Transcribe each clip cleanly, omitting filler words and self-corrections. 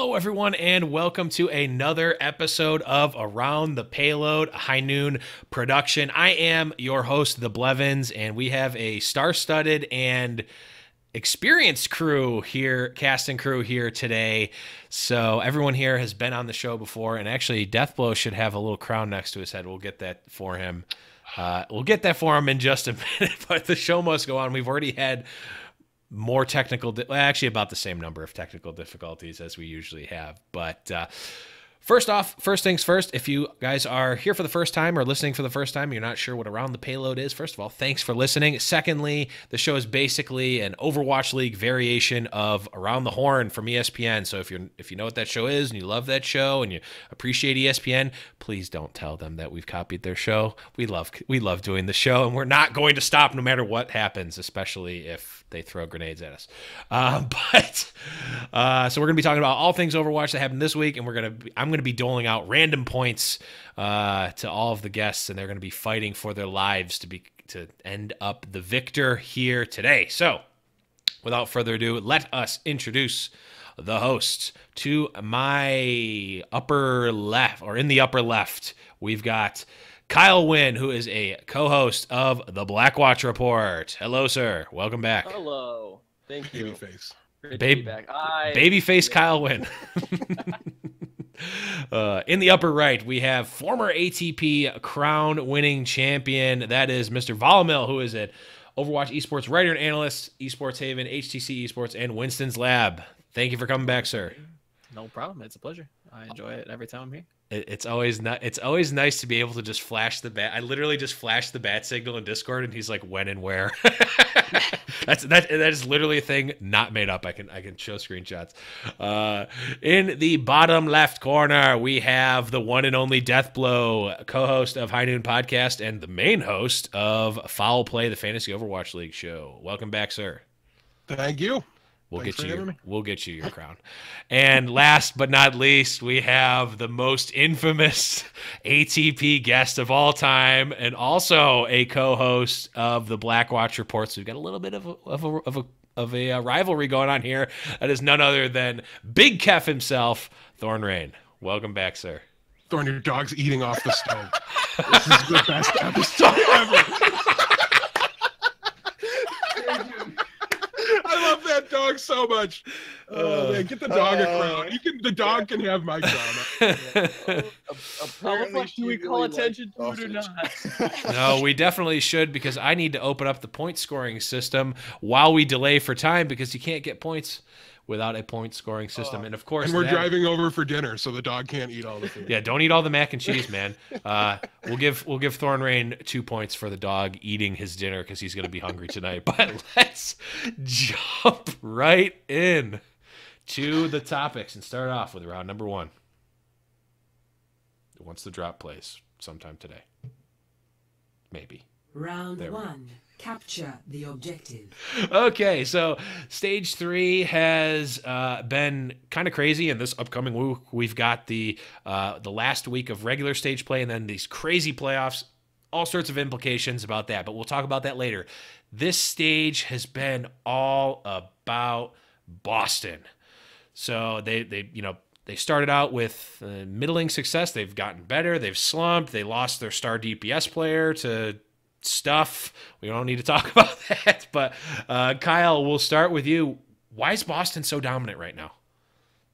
Hello, everyone, and welcome to another episode of Around the Payload, a high noon production. I am your host, the Blevins, and we have a star-studded and experienced crew here, casting crew here today. So everyone here has been on the show before, and actually, Deathblow should have a little crown next to his head. We'll get that for him. We'll get that for him in just a minute, but the show must go on. We've already had more technical, actually about the same number of technical difficulties as we usually have. But first things first, if you guys are here for the first time or listening for the first time, you're not sure what Around the Payload is, first of all, thanks for listening. Secondly, the show is basically an Overwatch League variation of Around the Horn from ESPN. So if you know what that show is and you love that show and you appreciate ESPN, please don't tell them that we've copied their show. We love doing the show, and we're not going to stop no matter what happens, especially if they throw grenades at us. So we're gonna be talking about all things Overwatch that happened this week, and I'm gonna be doling out random points to all of the guests, and they're gonna be fighting for their lives to end up the victor here today. So, without further ado, let us introduce the hosts. To my upper left, or in the upper left, we've got Kyle Wynn, who is a co-host of the Blackwatch Report. Hello, sir. Welcome back. Hello. Thank you. Babyface. Great to be back. Babyface Kyle Wynn. In the upper right, we have former ATP crown-winning champion. That is Mr. Volamil, who is an Overwatch esports writer and analyst, Esports Haven, HTC Esports, and Winston's Lab. Thank you for coming back, sir. No problem. It's a pleasure. I enjoy it every time I'm here. It's always nice to be able to just flash the bat. I literally just flashed the bat signal in Discord, and he's like, when and where. that is literally a thing not made up. I can show screenshots. In the bottom left corner, we have the one and only Deathblow, co-host of High Noon Podcast and the main host of Foul Play, the Fantasy Overwatch League show. Welcome back, sir. Thank you. We'll get you your crown. And last but not least, we have the most infamous ATP guest of all time, and also a co-host of the Blackwatch Reports. We've got a little bit of a rivalry going on here. That is none other than Big Keph himself, Thorn Rain. Welcome back, sir. Thorn, your dog's eating off the stove. This is the best episode ever. I love that dog so much. Oh man, get the dog a crown. The dog can have my crown. Apparently, do we call attention to it or not? No, we definitely should, because I need to open up the point scoring system while we delay for time, because you can't get points without a point scoring system. And of course, and we're driving over for dinner, so the dog can't eat all the food. Yeah, don't eat all the mac and cheese, man. We'll give Thorn Rain 2 points for the dog eating his dinner, because he's gonna be hungry tonight. But let's jump right in to the topics and start off with round number 1. Once the drop plays sometime today, maybe. Round 1. Capture the objective. Okay, so stage 3 has been kind of crazy. In this upcoming week, we've got the last week of regular stage play, and then these crazy playoffs. All sorts of implications about that, but we'll talk about that later. This stage has been all about Boston. So they started out with middling success. They've gotten better. They've slumped. They lost their star DPS player to stuff. We don't need to talk about that. But Kyle, we'll start with you. Why is Boston so dominant right now?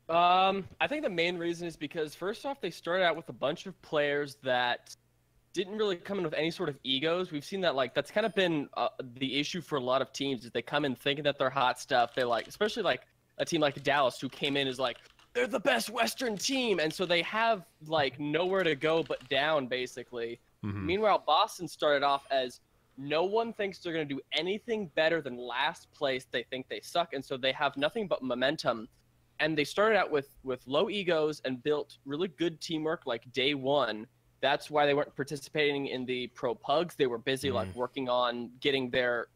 I think the main reason is because, first off, they started out with a bunch of players that didn't really come in with any sort of egos. We've seen that, that's kind of been the issue for a lot of teams, is they come in thinking that they're hot stuff. They especially a team like Dallas, who came in as they're the best Western team, and so they have nowhere to go but down, basically. Mm-hmm. Meanwhile, Boston started off as no one thinks they're going to do anything better than last place. They think they suck, and so they have nothing but momentum. And they started out with low egos and built really good teamwork day one. That's why they weren't participating in the pro pugs. They were busy working on getting their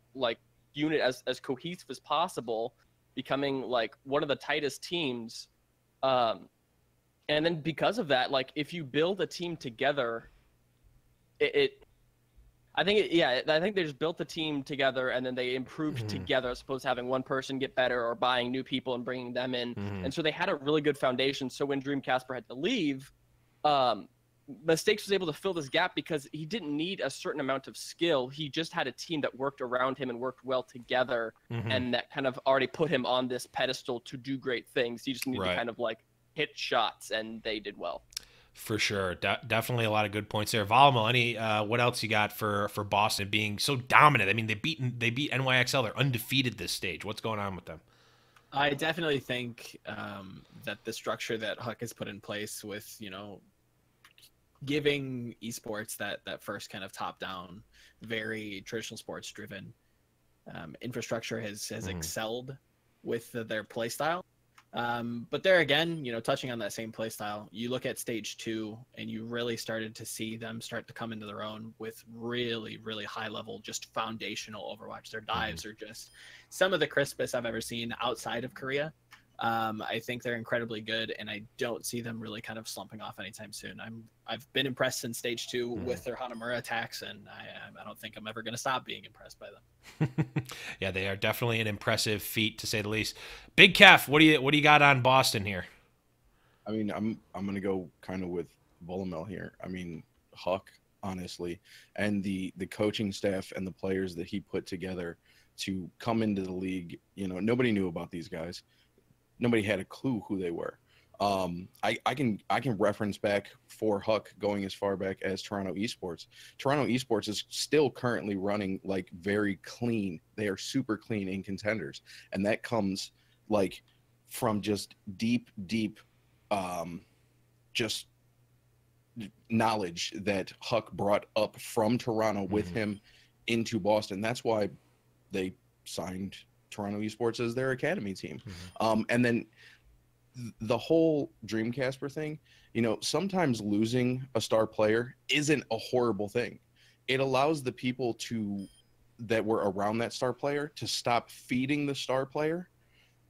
unit as cohesive as possible, becoming one of the tightest teams. And then because of that, if you build a team together, I think, yeah, I think they just built the team together and then they improved together as opposed to having one person get better or buying new people and bringing them in. And so they had a really good foundation. So when Dream Casper had to leave, Mistakes was able to fill this gap because he didn't need a certain amount of skill. He just had a team that worked around him and worked well together, and that kind of already put him on this pedestal to do great things. He just needed to kind of like hit shots, and they did well. For sure. Definitely a lot of good points there. Volumil, any what else you got for Boston being so dominant? I mean, they beat NYXL. They're undefeated this stage. What's going on with them? I definitely think that the structure that Huck has put in place with, giving esports that first kind of top-down, very traditional sports-driven infrastructure has excelled with their play style. But there again, touching on that same play style, you look at stage 2 and you really started to see them start to come into their own with really, really high level, just foundational Overwatch. Their dives are just some of the crispest I've ever seen outside of Korea. I think they're incredibly good, and I don't see them really kind of slumping off anytime soon. I've been impressed since stage 2 with their Hanamura attacks, and I don't think I'm ever going to stop being impressed by them. Yeah, they are definitely an impressive feat, to say the least. Big Keph, what do you got on Boston here? I mean, I'm going to go kind of with Volumil here. I mean, Huck, honestly, and the coaching staff and the players that he put together to come into the league. Nobody knew about these guys. Nobody had a clue who they were. I can reference back for Huck going as far back as Toronto Esports. Toronto Esports is still currently running like very clean. They are super clean in contenders, and that comes like from just deep just knowledge that Huck brought up from Toronto with him into Boston. That's why they signed Toronto Esports as their academy team. And then the whole Dream Casper thing, sometimes losing a star player isn't a horrible thing. It allows the people that were around that star player to stop feeding the star player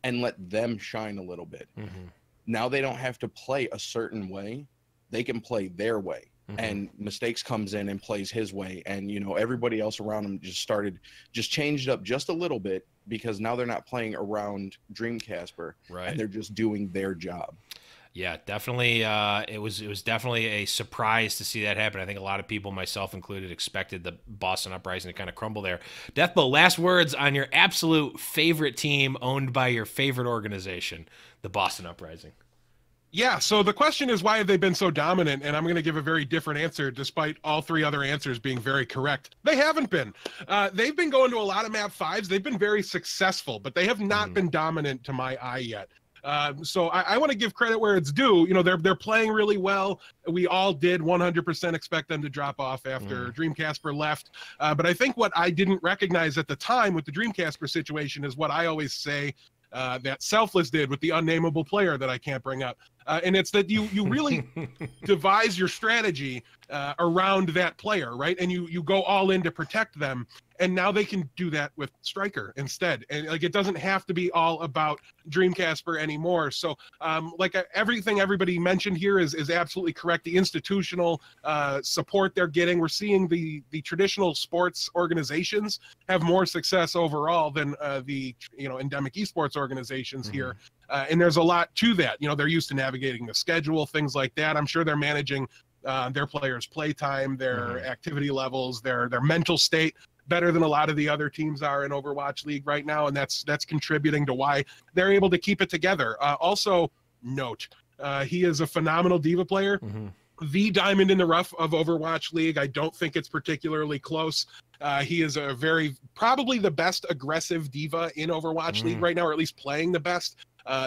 and let them shine a little bit. Now they don't have to play a certain way. They can play their way. And Mistakes comes in and plays his way, and everybody else around him just changed up just a little bit, because now they're not playing around Dream Casper, and they're just doing their job. Yeah, definitely. It was definitely a surprise to see that happen. I think a lot of people, myself included, expected the Boston Uprising to kind of crumble there. Deathbow, last words on your absolute favorite team owned by your favorite organization, the Boston Uprising. Yeah, so the question is, why have they been so dominant? And I'm going to give a very different answer, despite all three other answers being very correct. They haven't been. They've been going to a lot of map 5s. They've been very successful, but they have not been dominant to my eye yet. So I want to give credit where it's due. They're playing really well. We all did 100% expect them to drop off after Dream Casper left. But I think what I didn't recognize at the time with the Dream Casper situation is what I always say that Selfless did with the unnameable player that I can't bring up. And it's that you really devise your strategy around that player, right? And you go all in to protect them. And now they can do that with Striker instead. And it doesn't have to be all about Dream Casper anymore. So everything everybody mentioned here is absolutely correct. The institutional support they're getting, we're seeing the traditional sports organizations have more success overall than the endemic esports organizations here. And there's a lot to that. They're used to navigating the schedule, things like that. I'm sure they're managing their players' playtime, their activity levels, their mental state better than a lot of the other teams are in Overwatch League right now, and that's contributing to why they're able to keep it together. Also, note, he is a phenomenal D.Va player. The diamond in the rough of Overwatch League. I don't think it's particularly close. He is probably the best aggressive D.Va in Overwatch League right now, or at least playing the best.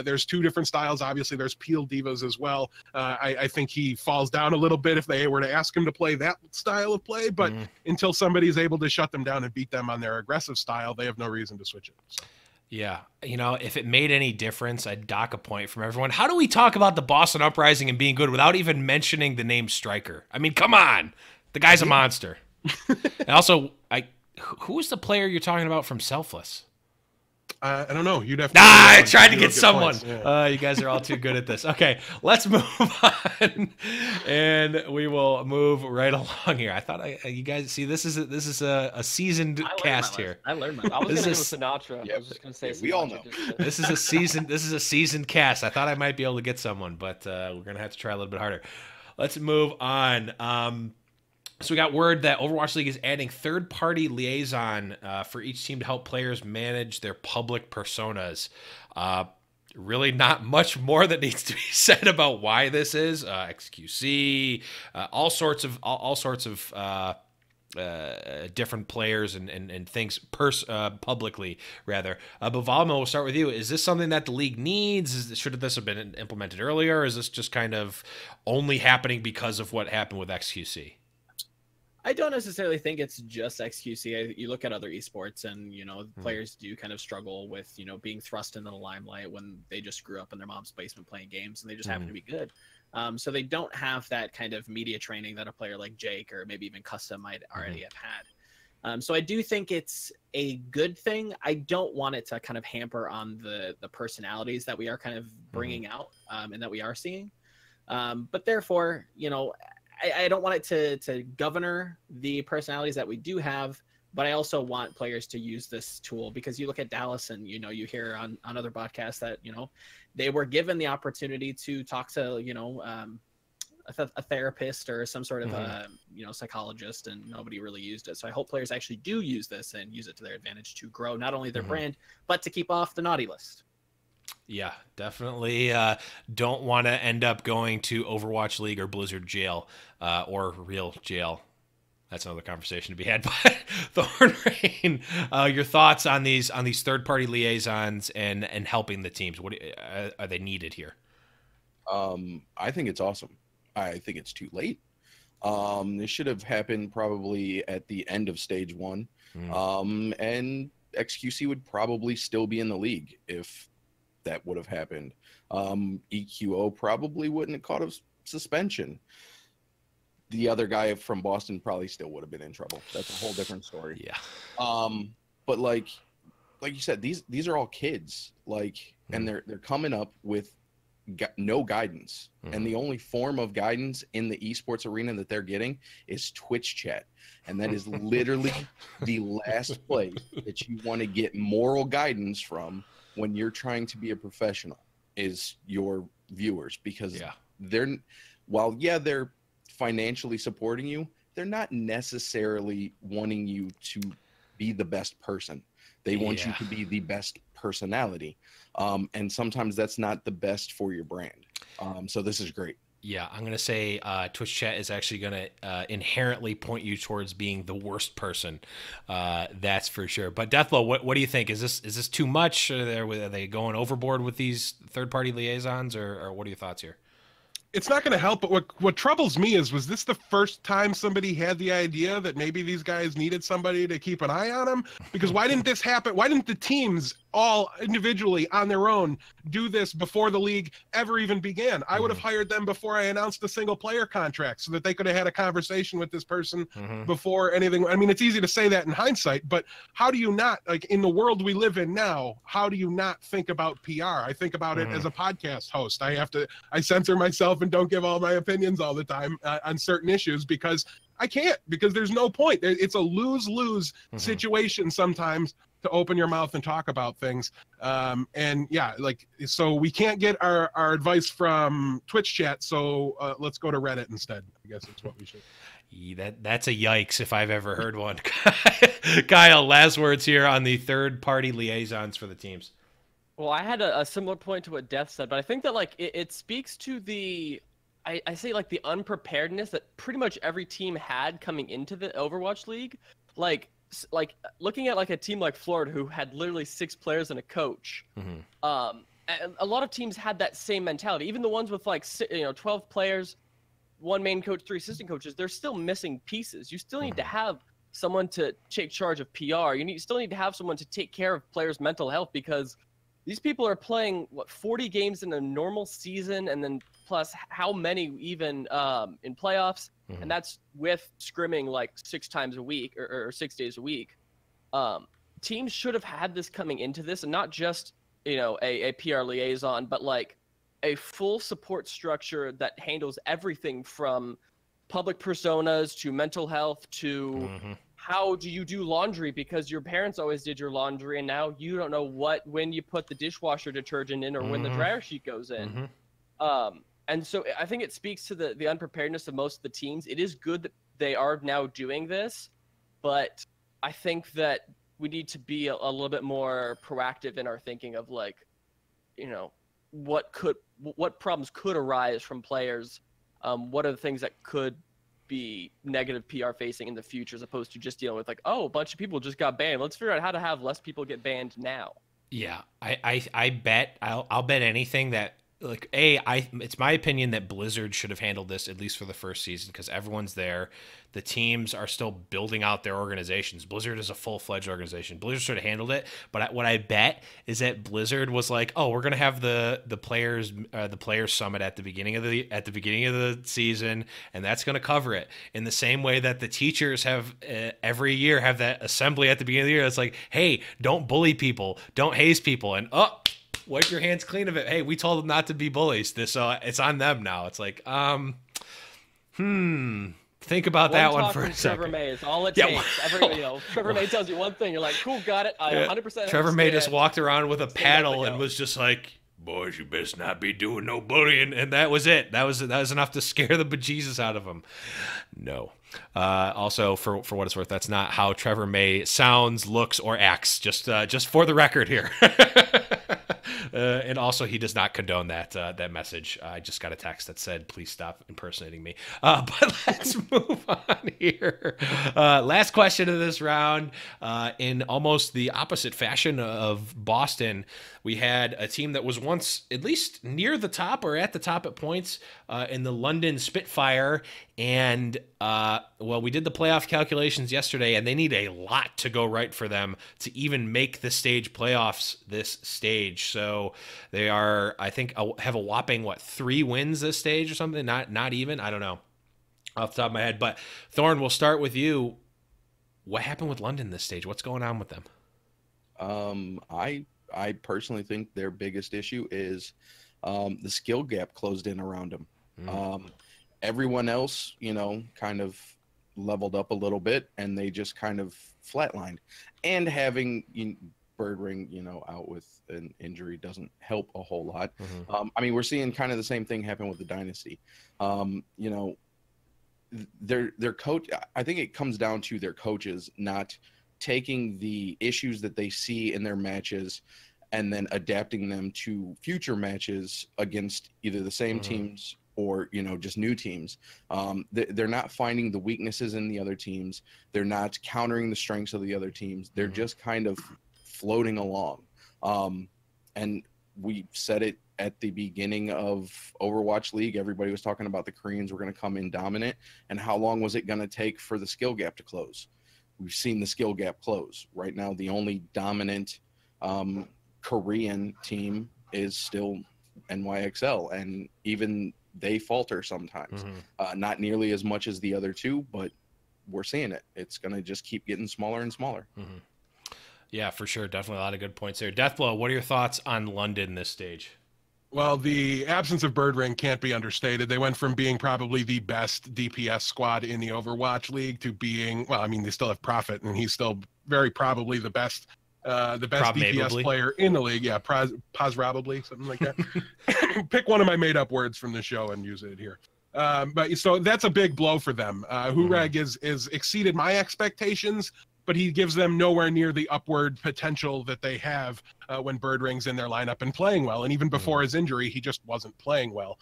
There's two different styles. Obviously, there's peel divas as well. I think he falls down a little bit if they were to ask him to play that style of play, but until somebody's able to shut them down and beat them on their aggressive style, they have no reason to switch it. So. Yeah, if it made any difference, I'd dock a point from everyone. How do we talk about the Boston Uprising and being good without even mentioning the name Striker? I mean, come on. The guy's a monster. And also, who is the player you're talking about from Selfless? I don't know. You'd have to. I tried to get someone. Points. Yeah. You guys are all too good at this. Okay, let's move on, and we will move right along here. I thought you guys see this is a seasoned cast here. I learned my. I was This gonna go is- with Sinatra. Yeah, I was just gonna say. we all Sinatra know. just to- This is a seasoned cast. I thought I might be able to get someone, but we're gonna have to try a little bit harder. Let's move on. So we got word that Overwatch League is adding third-party liaison for each team to help players manage their public personas. Really not much more that needs to be said about why this is. XQC, all sorts of different players and things publicly rather. But Valmo, we'll start with you. Is this something that the league needs? Should this have been implemented earlier? Or is this just kind of only happening because of what happened with XQC? I don't necessarily think it's just XQC. You look at other esports, and players do kind of struggle with being thrust into the limelight when they just grew up in their mom's basement playing games, and they just happen to be good. So they don't have that kind of media training that a player like Jake or maybe even Custom might already have had. So I do think it's a good thing. I don't want it to kind of hamper on the personalities that we are kind of bringing out and that we are seeing. But therefore, I don't want it to govern the personalities that we do have, but I also want players to use this tool, because you look at Dallas and, you hear on other podcasts that, they were given the opportunity to talk to, a therapist or some sort of, psychologist, and nobody really used it. So I hope players actually do use this and use it to their advantage to grow not only their brand, but to keep off the naughty list. Yeah, definitely don't want to end up going to Overwatch League or Blizzard jail or real jail. That's another conversation to be had. But Thornrain, your thoughts on these third-party liaisons and helping the teams? What are they needed here? I think it's awesome. I think it's too late. This should have happened probably at the end of stage 1. And XQC would probably still be in the league if that would have happened. EQO probably wouldn't have caught a suspension. The other guy from Boston probably still would have been in trouble. That's a whole different story. Yeah. But like you said, these are all kids, and they're coming up with no guidance. And the only form of guidance in the esports arena that they're getting is Twitch chat. And that is literally the last place that you want to get moral guidance from when you're trying to be a professional, is your viewers, because they're financially supporting you, they're not necessarily wanting you to be the best person. They want you to be the best personality. And sometimes that's not the best for your brand. So this is great. Yeah, I'm going to say Twitch chat is actually going to inherently point you towards being the worst person. That's for sure. But Deathblow, what do you think? Is this too much? Are they going overboard with these third-party liaisons, or what are your thoughts here? It's not going to help, but what troubles me is, was this the first time somebody had the idea that maybe these guys needed somebody to keep an eye on them? Because why didn't this happen? Why didn't the teams all individually on their own do this before the league ever even began? I would have hired them before I announced a single player contract, so that they could have had a conversation with this person before anything. I mean, it's easy to say that in hindsight, but how do you not, in the world we live in now, how do you not think about PR? I think about it as a podcast host. I censor myself and don't give all my opinions all the time on certain issues, because I can't, because there's no point. It's a lose-lose situation sometimes to open your mouth and talk about things. So we can't get our advice from Twitch chat. So let's go to Reddit instead. I guess that's what we should. That's a yikes if I've ever heard one. Kyle, last words here on the third-party liaisons for the teams. Well, I had a similar point to what Death said, but I think that it speaks to the, I say the unpreparedness that pretty much every team had coming into the Overwatch League. Like looking at a team like Florida, who had literally 6 players and a coach. And a lot of teams had that same mentality. Even the ones with 12 players, 1 main coach, 3 assistant coaches, they're still missing pieces. You still need to have someone to take charge of PR. You still need to have someone to take care of players' mental health, because these people are playing 40 games in a normal season, and then plus how many even in playoffs, and that's with scrimming 6 times a week or 6 days a week. teams should have had this coming into this, and not just, you know, a PR liaison, but like a full support structure that handles everything from public personas to mental health to how do you do laundry, because your parents always did your laundry and now you don't know when you put the dishwasher detergent in or when the dryer sheet goes in. And so I think it speaks to the unpreparedness of most of the teams. It is good that they are now doing this, but I think that we need to be a little bit more proactive in our thinking of, like, you know, what problems could arise from players. What are the things that could be negative PR facing in the future, as opposed to just dealing with, like, oh, a bunch of people just got banned. Let's figure out how to have less people get banned now. Yeah, I bet I'll bet anything that, like, it's my opinion that Blizzard should have handled this at least for the first season, because everyone's there. The teams are still building out their organizations. Blizzard is a full-fledged organization. Blizzard should have handled it, but what I bet is that Blizzard was like, "Oh, we're gonna have the players summit at the beginning of the season, and that's gonna cover it." In the same way that the teachers have every year have that assembly at the beginning of the year. It's like, "Hey, don't bully people, don't haze people," and wipe your hands clean of it. Hey, we told them not to be bullies. It's on them now. It's like, think about that one for a second. Trevor May is all it takes. Trevor May tells you one thing, you're like, cool, got it. I 100%. Trevor May just walked around with a paddle and was just like, "Boys, you best not be doing no bullying," and that was it. That was enough to scare the bejesus out of him. No. Also, for what it's worth, that's not how Trevor May sounds, looks, or acts. Just for the record here. And also, he does not condone that message. I just got a text that said, "Please stop impersonating me." But let's move on here. Last question of this round. In almost the opposite fashion of Boston, we had a team that was once at least near the top or at the top at points in the London Spitfire. And, we did the playoff calculations yesterday, and they need a lot to go right for them to even make the stage playoffs this stage. So they are, I think, have a whopping, 3 wins this stage or something? Not even? I don't know off the top of my head. But, Thorn, we'll start with you. What happened with London this stage? What's going on with them? I personally think their biggest issue is the skill gap closed in around them. Everyone else, kind of leveled up a little bit, and they just kind of flatlined. And having Birdring, out with an injury doesn't help a whole lot. We're seeing kind of the same thing happen with the Dynasty. Their coach, I think it comes down to their coaches not taking the issues that they see in their matches and then adapting them to future matches against either the same teams or, just new teams. They're not finding the weaknesses in the other teams. They're not countering the strengths of the other teams. They're just kind of floating along. And we said it at the beginning of Overwatch League. Everybody was talking about the Koreans were going to come in dominant. And how long was it going to take for the skill gap to close? We've seen the skill gap close. Right now, the only dominant Korean team is still NYXL, and even they falter sometimes. Not nearly as much as the other two, but we're seeing it. It's going to just keep getting smaller and smaller. Yeah, for sure. Definitely a lot of good points there. Deathblow, what are your thoughts on London this stage? Well, the absence of Birdring can't be understated. They went from being probably the best DPS squad in the Overwatch League to being, they still have Prophet, and he's still very probably the best DPS player in the league. Yeah, probably, something like that. Pick one of my made-up words from the show and use it here. But so that's a big blow for them. Hurag is exceeded my expectations, but he gives them nowhere near the upward potential that they have when Birdring's in their lineup and playing well. And even before his injury, he just wasn't playing well.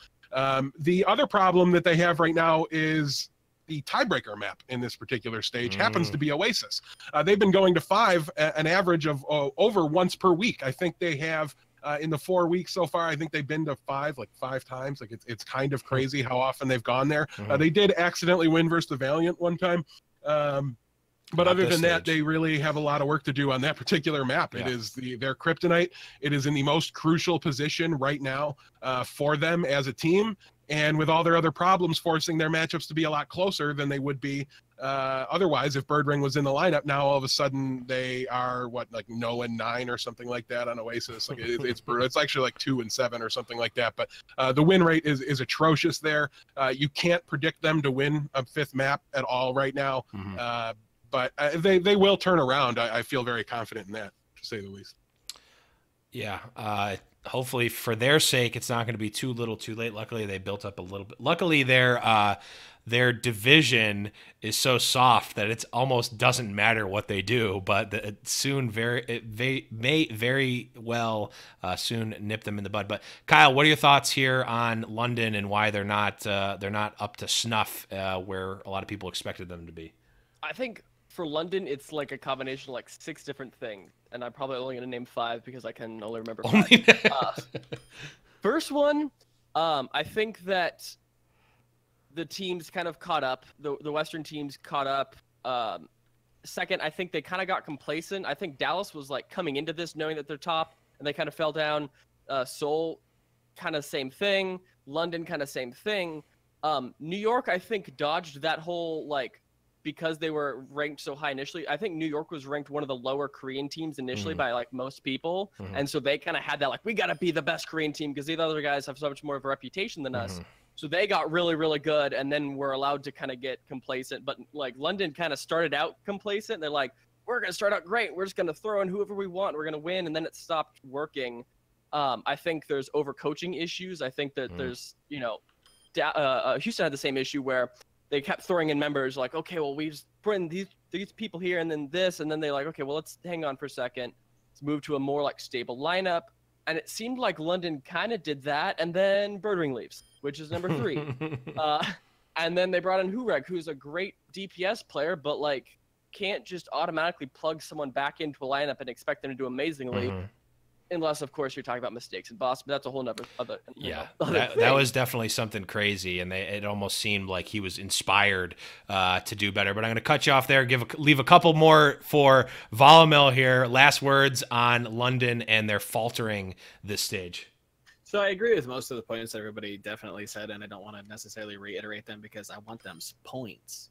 The other problem that they have right now is the tiebreaker map in this particular stage happens to be Oasis. They've been going to 5, an average of over once per week. I think they have in the 4 weeks so far, I think they've been to 5 times. Like it's kind of crazy how often they've gone there. They did accidentally win versus the Valiant one time. But Not other this than that, stage. they really have a lot of work to do on that particular map. Yeah. It is their kryptonite. It is in the most crucial position right now for them as a team, and with all their other problems, forcing their matchups to be a lot closer than they would be otherwise if Birdring was in the lineup. Now all of a sudden they are like 0-9 or something like that on Oasis. Like it's brutal. It's actually like 2-7 or something like that. But the win rate is atrocious there. You can't predict them to win a fifth map at all right now. But they will turn around. I feel very confident in that, to say the least. Yeah. Hopefully for their sake, it's not going to be too little too late. Luckily, they built up a little bit. Luckily, their division is so soft that it almost doesn't matter what they do, but they may very well soon nip them in the bud. But Kyle, what are your thoughts here on London and why they're not up to snuff where a lot of people expected them to be? I think for London, it's like a combination of like 6 different things, and I'm probably only going to name 5 because I can only remember 5. First one, I think that the teams kind of caught up. The Western teams caught up. Second, I think they kind of got complacent. I think Dallas was like coming into this knowing that they're top, and they kind of fell down. Seoul, kind of same thing. London, kind of same thing. New York, I think, dodged that whole like, because they were ranked so high initially. I think New York was ranked one of the lower Korean teams initially by like most people. And so they kind of had that like, we got to be the best Korean team because these other guys have so much more of a reputation than us. So they got really, really good, and then were allowed to kind of get complacent. But like London kind of started out complacent. They're like, we're going to start out great. We're just going to throw in whoever we want. We're going to win. And then it stopped working. I think there's overcoaching issues. I think that there's, Houston had the same issue where they kept throwing in members like, okay, well, we've brought in these people here and then this, and then they're like, okay, well, let's hang on for a second. Let's move to a more like stable lineup. And it seemed like London kind of did that, and then Birdring leaves, which is number 3. And then they brought in Hureg, who's a great DPS player, but like can't just automatically plug someone back into a lineup and expect them to do amazingly. Unless, of course, you're talking about mistakes in Boston. But that's a whole nother other. That was definitely something crazy, and it almost seemed like he was inspired to do better. But I'm going to cut you off there. Leave a couple more for Volamil here. Last words on London and their faltering this stage. So I agree with most of the points that everybody definitely said, and I don't want to necessarily reiterate them because I want them points.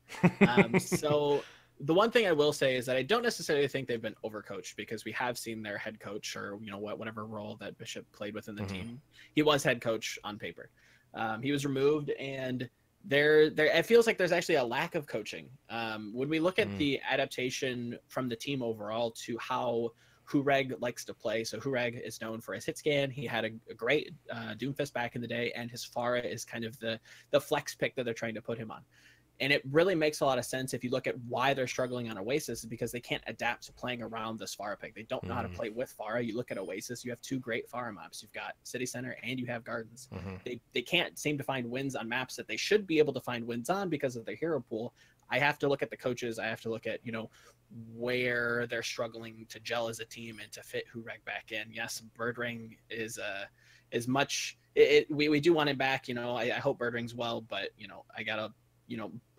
So the one thing I will say is that I don't necessarily think they've been overcoached, because we have seen their head coach, or whatever role that Bishop played within the team. He was head coach on paper. He was removed, and it feels like there's actually a lack of coaching. When we look at the adaptation from the team overall to how Hureg likes to play, so Hureg is known for his hit scan. He had a great Doomfist back in the day, and his Pharah is kind of the flex pick that they're trying to put him on. And it really makes a lot of sense if you look at why they're struggling on Oasis, is because they can't adapt to playing around this Pharah pick. They don't know how to play with Pharah. You look at Oasis, you have 2 great Pharah maps. You've got City Center and you have Gardens. They can't seem to find wins on maps that they should be able to find wins on because of their hero pool. I have to look at the coaches. I have to look at, where they're struggling to gel as a team and to fit Hureg back in. Yes, Birdring is much. We do want him back. I hope Birdring's well, but I gotta.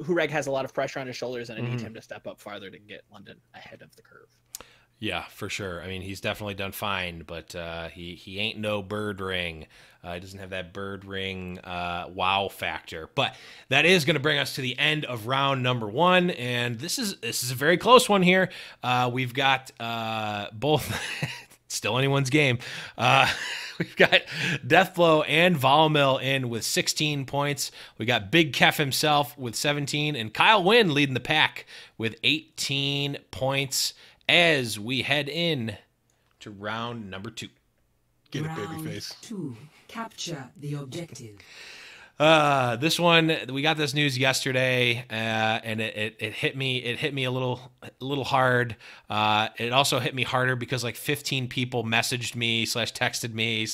Hureg has a lot of pressure on his shoulders, and I need him to step up farther to get London ahead of the curve. Yeah, for sure. I mean, he's definitely done fine, but he ain't no Birdring. He doesn't have that Birdring wow factor. But that is going to bring us to the end of round number 1, and this is a very close one here. We've got both. Still anyone's game. We've got Deathblow and Volamil in with 16 points. We got Big Keph himself with 17, and Kyle Wynn leading the pack with 18 points as we head in to round number 2. Get it, Round babyface. 2. Capture the objective. This one, we got this news yesterday, and it hit me. It hit me a little hard. It also hit me harder because like 15 people messaged me / texted me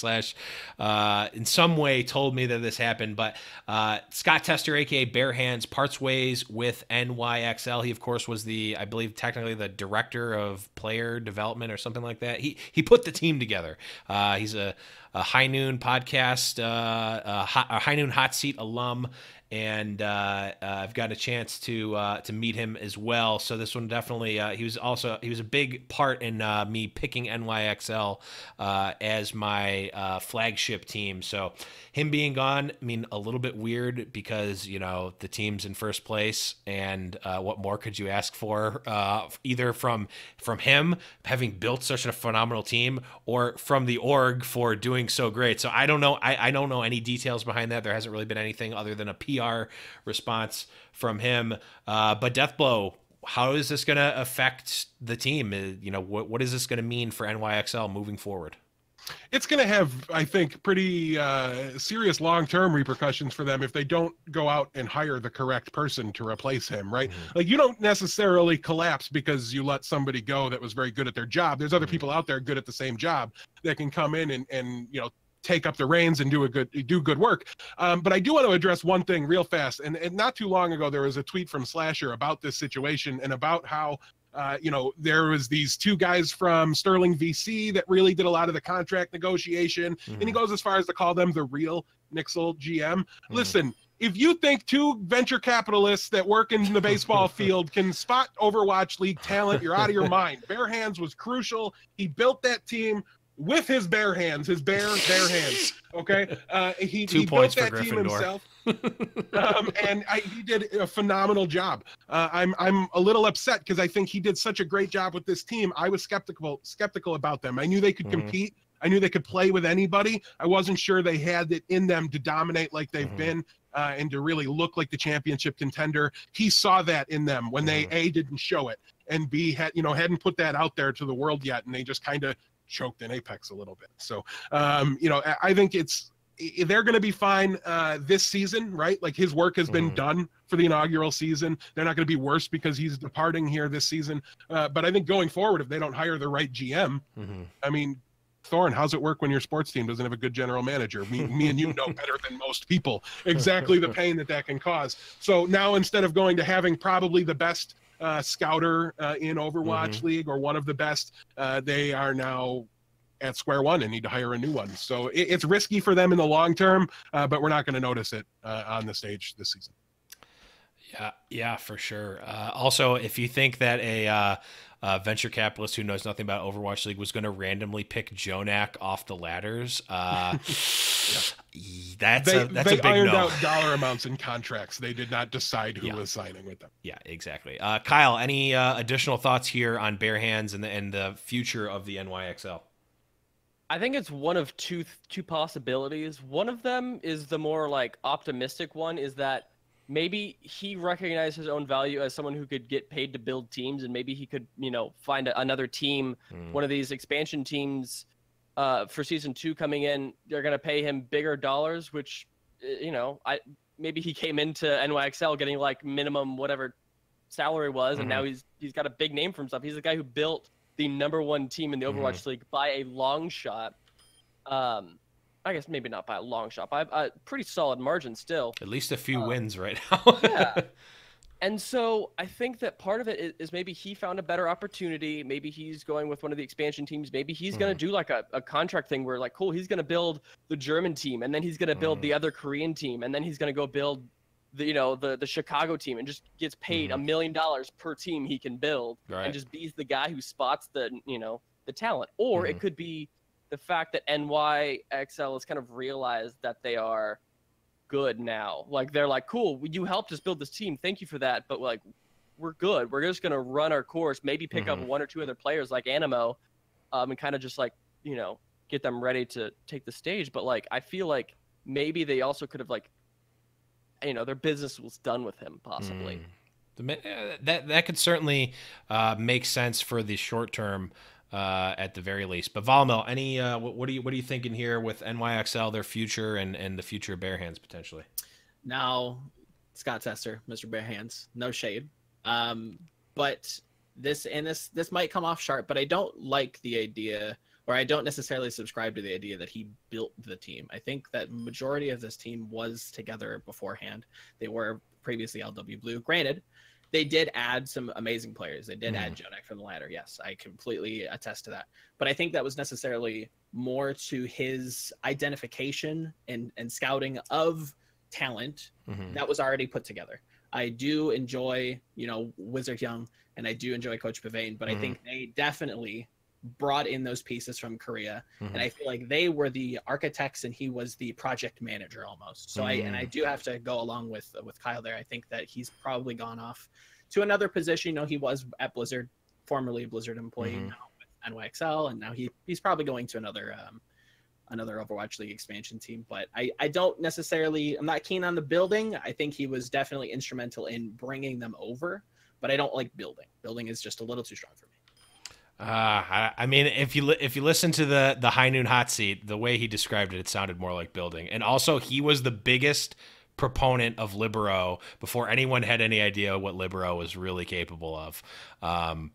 / in some way told me that this happened. But Scott Tester, aka Bare Hands, parts ways with NYXL. He of course was I believe technically the director of player development or something like that. He put the team together. He's a High Noon podcast, a High Noon Hot Seat alum, and I've got a chance to meet him as well. So this one definitely he was a big part in me picking NYXL as my flagship team. So him being gone, I mean, a little bit weird because the team's in first place, and what more could you ask for? Either from him having built such a phenomenal team, or from the org for doing so great. So I don't know. I don't know any details behind that. There hasn't really been anything other than a PR response from him. But Deathblow, how is this going to affect the team? What is this going to mean for NYXL moving forward? It's going to have, I think, pretty serious long-term repercussions for them if they don't go out and hire the correct person to replace him, right? Mm-hmm. Like, you don't necessarily collapse because you let somebody go that was very good at their job. There's other people out there good at the same job that can come in and take up the reins and do good work. But I do want to address one thing real fast. And not too long ago, there was a tweet from Slasher about this situation and about how there was these two guys from Sterling VC that really did a lot of the contract negotiation. And he goes as far as to call them the real Nixel GM. Listen, if you think two venture capitalists that work in the baseball field can spot Overwatch League talent, you're out of your mind. Bare Hands was crucial. He built that team with his bare hands, his bare hands. Okay, he built that team himself, and he did a phenomenal job. I'm a little upset because I think he did such a great job with this team. I was skeptical about them. I knew they could compete. I knew they could play with anybody. I wasn't sure they had it in them to dominate like they've been. And to really look like the championship contender. He saw that in them when they A, didn't show it, and B, hadn't put that out there to the world yet, and they just kind of choked in Apex a little bit. So I think they're going to be fine this season, right? Like, his work has been done for the inaugural season. They're not going to be worse because he's departing here this season. But I think going forward, if they don't hire the right GM, I mean, Thorne, how's it work when your sports team doesn't have a good general manager? Me and you know better than most people exactly the pain that can cause. So now, instead of going to having probably the best scouter in Overwatch League, or one of the best, they are now at square one and need to hire a new one. So it's risky for them in the long term, but we're not going to notice it on the stage this season. Yeah, for sure. Also, if you think that a venture capitalist who knows nothing about Overwatch League was going to randomly pick Jonak off the ladders, that's a big no. They ironed out dollar amounts in contracts. They did not decide who was signing with them. Yeah, exactly. Kyle, any additional thoughts here on Bare Hands and the future of the NYXL? I think it's one of two possibilities. One of them is the more like optimistic one, is that maybe he recognized his own value as someone who could get paid to build teams, and maybe he could, find another team, one of these expansion teams for season 2 coming in. They're going to pay him bigger dollars, which, maybe he came into NYXL getting like minimum whatever salary was, and now he's got a big name for himself. He's the guy who built the #1 team in the Overwatch League by a long shot. I guess maybe not by a long shot, by a pretty solid margin still. At least a few wins right now. Yeah. And so I think that part of it is maybe he found a better opportunity. Maybe he's going with one of the expansion teams. Maybe he's going to do like a contract thing where, like, cool, he's going to build the German team, and then he's going to build the other Korean team, and then he's going to go build the Chicago team, and just gets paid $1 million per team he can build, and just be the guy who spots the talent. Or it could be the fact that NYXL has kind of realized that they are good now. Like, they're like, cool, you helped us build this team, thank you for that, but like, we're good. We're just gonna run our course, maybe pick up 1 or 2 other players like Animo, and kind of just like, get them ready to take the stage. But like, I feel like maybe they also could have, like, their business was done with him, possibly. That could certainly make sense for the short term, at the very least. But Valmel, any what are you thinking here with NYXL, their future, and the future of Bare Hands potentially? Now, Scott Tester, Mr. Bare Hands, no shade, but this might come off sharp, but I don't like the idea, or I don't necessarily subscribe to the idea that he built the team. I think that majority of this team was together beforehand. They were previously LW Blue. Granted, they did add some amazing players. They did add Jonak from the ladder. Yes, I completely attest to that. But I think that was necessarily more to his identification and scouting of talent Mhm. that was already put together. I do enjoy, you know, Wizard Young, and I do enjoy Coach Bevane, but I think they definitely brought in those pieces from Korea, and I feel like they were the architects and he was the project manager almost. So I do have to go along with Kyle there. I think that he's probably gone off to another position. You know, he was at Blizzard, formerly a Blizzard employee, now with NYXL, and now he's probably going to another Overwatch League expansion team. But I don't necessarily, I'm not keen on the building. I think he was definitely instrumental in bringing them over, but I don't like building. Building is just a little too strong for me. I mean, if you listen to the High Noon Hot Seat, the way he described it, it sounded more like building. And also, he was the biggest proponent of Libero before anyone had any idea what Libero was really capable of.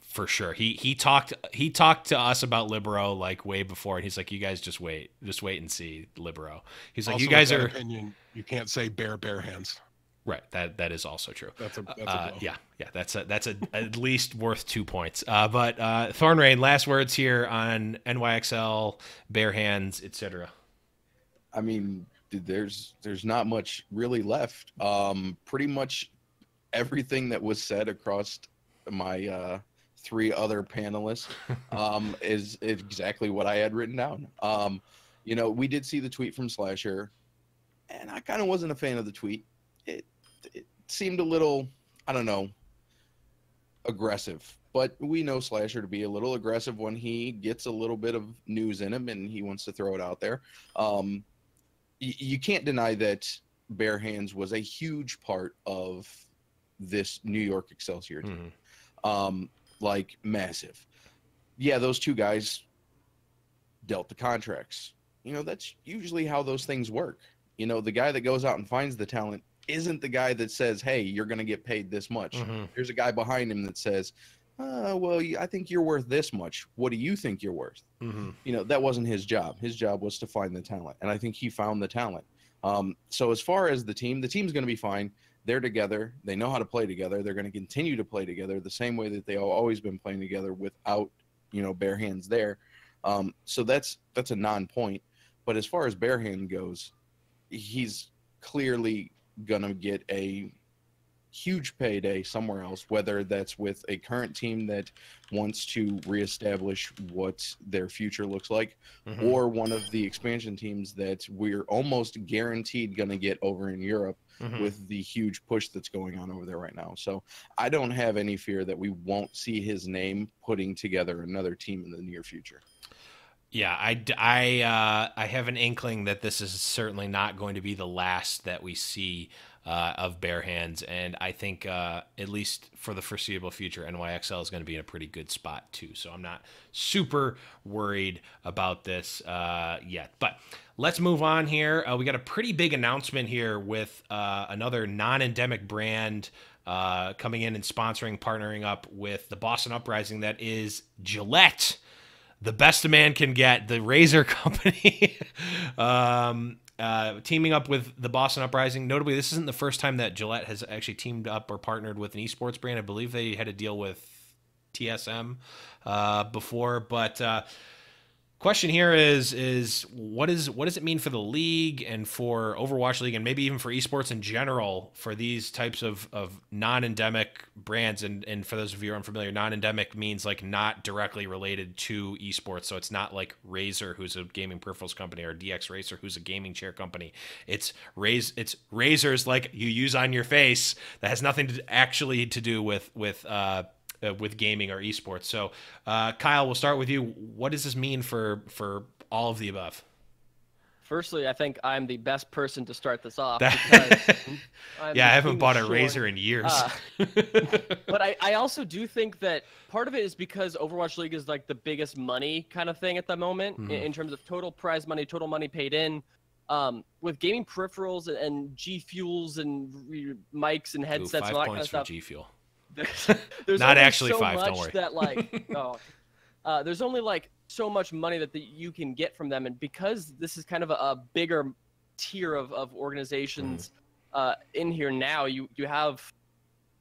For sure, he talked to us about Libero like way before, and he's like, "You guys just wait and see Libero." He's like, Also, "You guys with that are." Opinion, you can't say bare hands. Right. That is also true. That's a blow. Yeah. That's at least worth 2 points. But Thornrain, last words here on NYXL, bare hands, etc. I mean, there's not much really left. Pretty much everything that was said across my 3 other panelists is exactly what I had written down. You know, we did see the tweet from Slasher, and I kind of wasn't a fan of the tweet. It seemed a little, I don't know, aggressive. But we know Slasher to be a little aggressive when he gets a little bit of news in him and he wants to throw it out there. You can't deny that Bare Hands was a huge part of this New York Excelsior team. Like, massive. Yeah, those 2 guys dealt the contracts. You know, that's usually how those things work. You know, the guy that goes out and finds the talent isn't the guy that says, "Hey, you're going to get paid this much." There's a guy behind him that says, well, I think you're worth this much. What do you think you're worth? You know, that wasn't his job. His job was to find the talent, and I think he found the talent. So as far as the team's going to be fine. They're together. They know how to play together. They're going to continue to play together the same way that they've always been playing together without, you know, Bare Hands there. So that's a non-point. But as far as Bare Hand goes, he's clearly gonna get a huge payday somewhere else, whether that's with a current team that wants to reestablish what their future looks like, or one of the expansion teams that we're almost guaranteed gonna get over in Europe with the huge push that's going on over there right now. So I don't have any fear that we won't see his name putting together another team in the near future. Yeah, I have an inkling that this is certainly not going to be the last that we see of Bare Hands, and I think at least for the foreseeable future, NYXL is going to be in a pretty good spot too. So I'm not super worried about this yet. But let's move on here. We got a pretty big announcement here with another non-endemic brand coming in and sponsoring, partnering up with the Boston Uprising. That is Gillette. The best a man can get, the razor company, teaming up with the Boston Uprising. Notably, this isn't the first time that Gillette has actually teamed up or partnered with an esports brand. I believe they had a deal with TSM before. But question here is what does it mean for the league and for Overwatch League and maybe even for esports in general for these types of non-endemic brands? And for those of you who are unfamiliar, non-endemic means like not directly related to esports. So it's not like Razer, who's a gaming peripherals company, or DX Racer, who's a gaming chair company. It's razors like you use on your face that has nothing to actually to do with gaming or esports. So, Kyle, we'll start with you. What does this mean for all of the above? Firstly, I think I'm the best person to start this off. Because I haven't bought a razor in years. But I also do think that part of it is because Overwatch League is like the biggest money kind of thing at the moment in terms of total prize money, total money paid in. With gaming peripherals and G Fuels and mics and headsets and all that kind of stuff. G Fuel. There's not only actually so 5. much Don't worry. that like there's only like so much money that you can get from them, and because this is kind of a bigger tier of organizations in here now, you have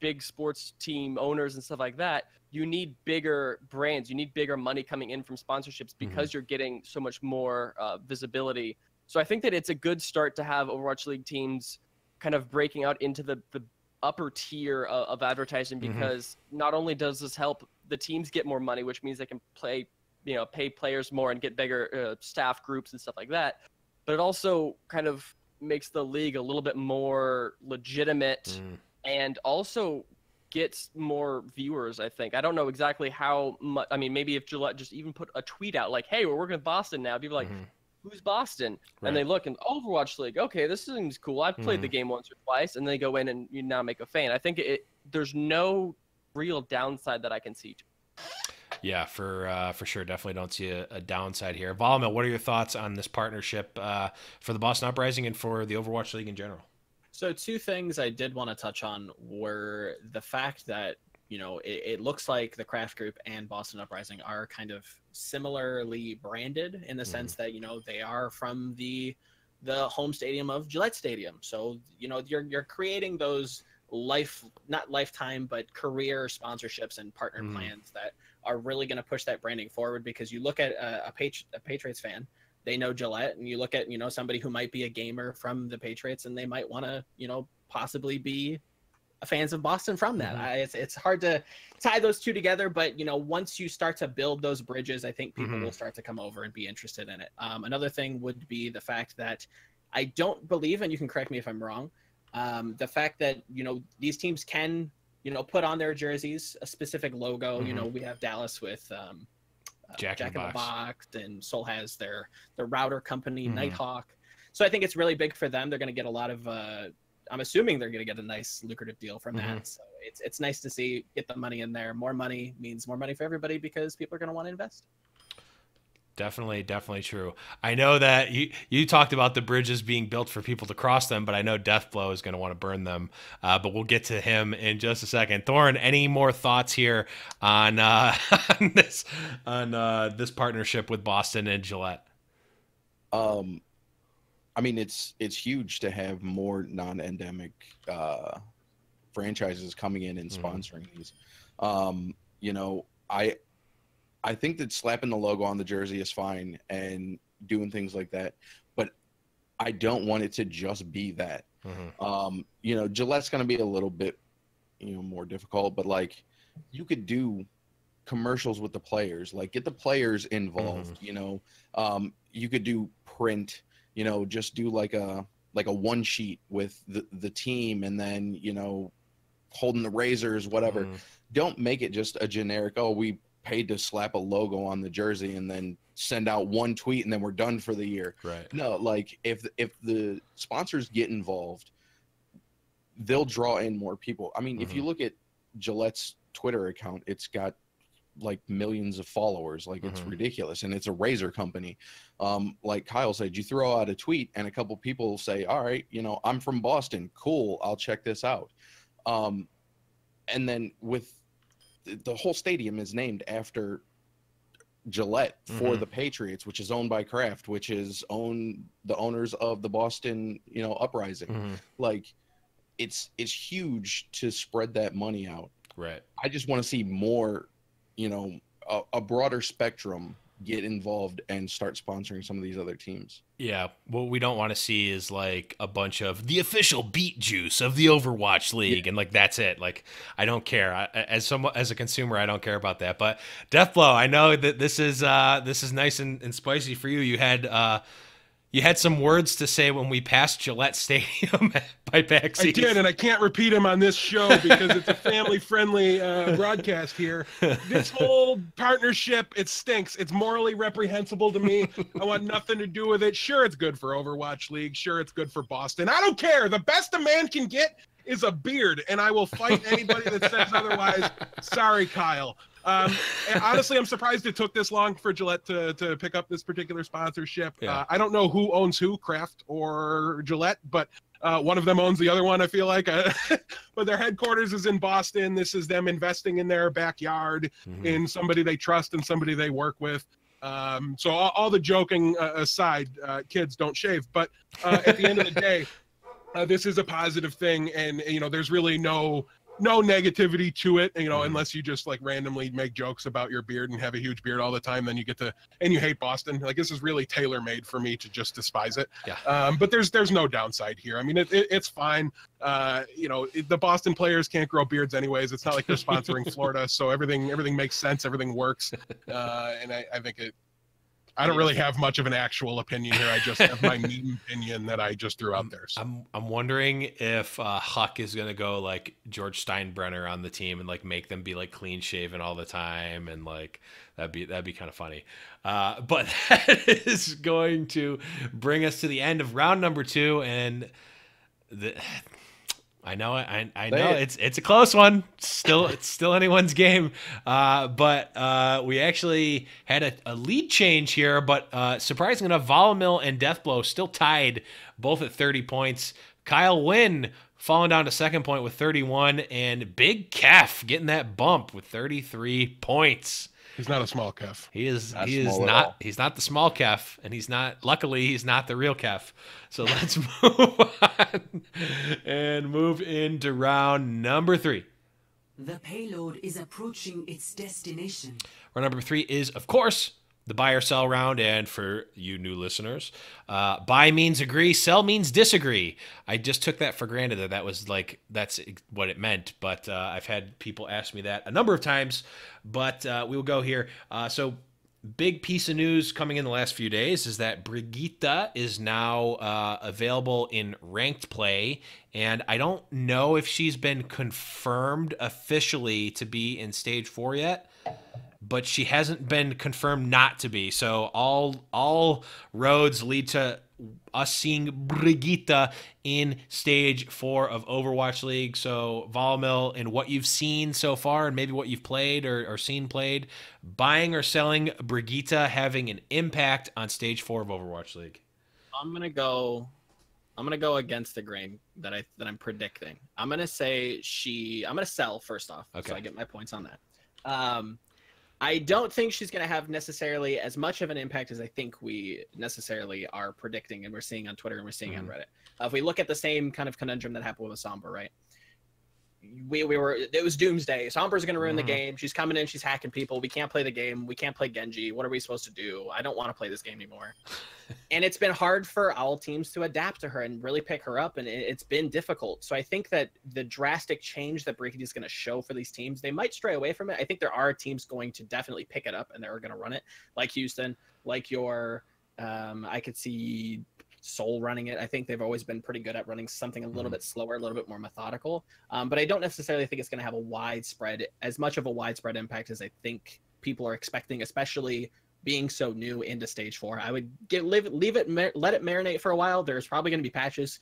big sports team owners and stuff like that. You need bigger brands, you need bigger money coming in from sponsorships because you're getting so much more visibility. So I think that it's a good start to have Overwatch League teams kind of breaking out into the upper tier of advertising, because not only does this help the teams get more money, which means they can pay players more and get bigger staff groups and stuff like that, but it also kind of makes the league a little bit more legitimate and also gets more viewers, I think. I don't know exactly how much. I mean, maybe if Gillette just even put a tweet out like, hey, we're working with Boston now, people are like, who's Boston? Right. And they look in Overwatch League. Okay, this seems cool. I've played the game once or twice, and they go in and you now make a fan. I think there's no real downside that I can see to it. Yeah, for sure. Definitely don't see a downside here. Volamil, what are your thoughts on this partnership for the Boston Uprising and for the Overwatch League in general? So 2 things I did want to touch on were the fact that, it looks like the Craft Group and Boston Uprising are kind of similarly branded in the sense that, they are from the home stadium of Gillette Stadium. So, you're creating those not lifetime, but career sponsorships and partner plans that are really going to push that branding forward, because you look at a Patriots fan, they know Gillette, and you look at, somebody who might be a gamer from the Patriots and they might want to, possibly be fans of Boston from that. It's hard to tie those two together, but, once you start to build those bridges, I think people will start to come over and be interested in it. Another thing would be the fact that I don't believe, and you can correct me if I'm wrong, the fact that, these teams can, put on their jerseys a specific logo. We have Dallas with Jack in the Box, and Seoul has their router company, Nighthawk. So I think it's really big for them. They're going to get a lot of, I'm assuming they're going to get a nice lucrative deal from that. So it's nice to get the money in there. More money means more money for everybody, because people are going to want to invest. Definitely true. I know that you talked about the bridges being built for people to cross them, but I know Deathblow is going to want to burn them. But we'll get to him in just a second. Thorin, any more thoughts here on this partnership with Boston and Gillette? I mean, it's huge to have more non-endemic franchises coming in and sponsoring these. I think that slapping the logo on the jersey is fine and doing things like that, but I don't want it to just be that. Gillette's going to be a little bit, more difficult, but like you could do commercials with the players, like get the players involved. You could do print. Just do like a one sheet with the team, and then holding the razors, whatever. Don't make it just a generic, we paid to slap a logo on the jersey and then send out one tweet and then we're done for the year. Right. No, like if the sponsors get involved, they'll draw in more people. I mean, if you look at Gillette's Twitter account, it's got like millions of followers. Like it's ridiculous, and it's a razor company. Like Kyle said, you throw out a tweet and a couple people say, all right, I'm from Boston, cool, I'll check this out. And then with the whole stadium is named after Gillette for the Patriots, which is owned by Kraft, which is the owners of the Boston Uprising. Like it's huge to spread that money out. Right. I just want to see more, a broader spectrum get involved and start sponsoring some of these other teams. Yeah, what we don't want to see is like a bunch of the official beet juice of the Overwatch League, and like that's it. Like I don't care. As a consumer, I don't care about that. But Deathblow, I know that this is nice and spicy for you. You had some words to say when we passed Gillette Stadium by backseat. I did, and I can't repeat them on this show because it's a family-friendly broadcast here. This whole partnership, it stinks. It's morally reprehensible to me. I want nothing to do with it. Sure, it's good for Overwatch League. Sure, it's good for Boston. I don't care. The best a man can get is a beard, and I will fight anybody that says otherwise. Sorry, Kyle. Honestly, I'm surprised it took this long for Gillette to pick up this particular sponsorship. Yeah. I don't know who owns who, Kraft or Gillette, but one of them owns the other one, I feel like. But their headquarters is in Boston. This is them investing in their backyard in somebody they trust and somebody they work with. So all the joking aside, kids don't shave. But at the end of the day, this is a positive thing. And, there's really no no negativity to it, you know, unless you just like randomly make jokes about your beard and have a huge beard all the time, then you get to, and you hate Boston. Like, this is really tailor-made for me to just despise it. Yeah. But there's no downside here. I mean, it's fine. You know, the Boston players can't grow beards anyways. It's not like they're sponsoring Florida, so everything makes sense, everything works. And I think I don't really have much of an actual opinion here. I just have my meme opinion that I just threw out there. So. I'm wondering if Huck is gonna go like George Steinbrenner on the team and like make them be like clean shaven all the time, and like that'd be kind of funny. But that is going to bring us to the end of round number 2, and I know it's a close one. It's still anyone's game. But we actually had a lead change here, but surprisingly enough, Volamil and Deathblow still tied, both at 30 points. Kyle Wynn falling down to second point with 31, and Big Keph getting that bump with 33 points. He's not a small Keph. He's not the small Keph, and luckily he's not the real Keph. So let's move on and move into round number 3. The payload is approaching its destination. Round number 3 is, of course, the buy or sell round. And for you new listeners, buy means agree, sell means disagree. I just took that for granted that's what it meant. But I've had people ask me that a number of times. But we will go here. So big piece of news coming in the last few days is that Brigitte is now available in ranked play. And I don't know if she's been confirmed officially to be in stage 4 yet, but she hasn't been confirmed not to be. So all roads lead to us seeing Brigitte in stage 4 of Overwatch League. So Volamil, in what you've seen so far and maybe what you've played or seen played, buying or selling Brigitte having an impact on stage 4 of Overwatch League. I'm gonna go against the grain that I'm predicting. I'm gonna sell first off, okay, so I get my points on that. I don't think she's going to have necessarily as much of an impact as I think we necessarily are predicting, and we're seeing on Twitter and we're seeing on Reddit. If we look at the same kind of conundrum that happened with Sombra, right? It was doomsday. Sombra's going to ruin the game. She's coming in, she's hacking people. We can't play the game. We can't play Genji. What are we supposed to do? I don't want to play this game anymore. And it's been hard for all teams to adapt to her and really pick her up, and it's been difficult. So I think that the drastic change that Brigitte is going to show for these teams, they might stray away from it. I think there are teams going to definitely pick it up, and they're going to run it, like Houston, like I could see Seoul running it. I think they've always been pretty good at running something a little bit slower, a little bit more methodical. But I don't necessarily think it's going to have as much of a widespread impact as I think people are expecting, especially being so new into stage 4. I would let it marinate for a while. There's probably going to be patches,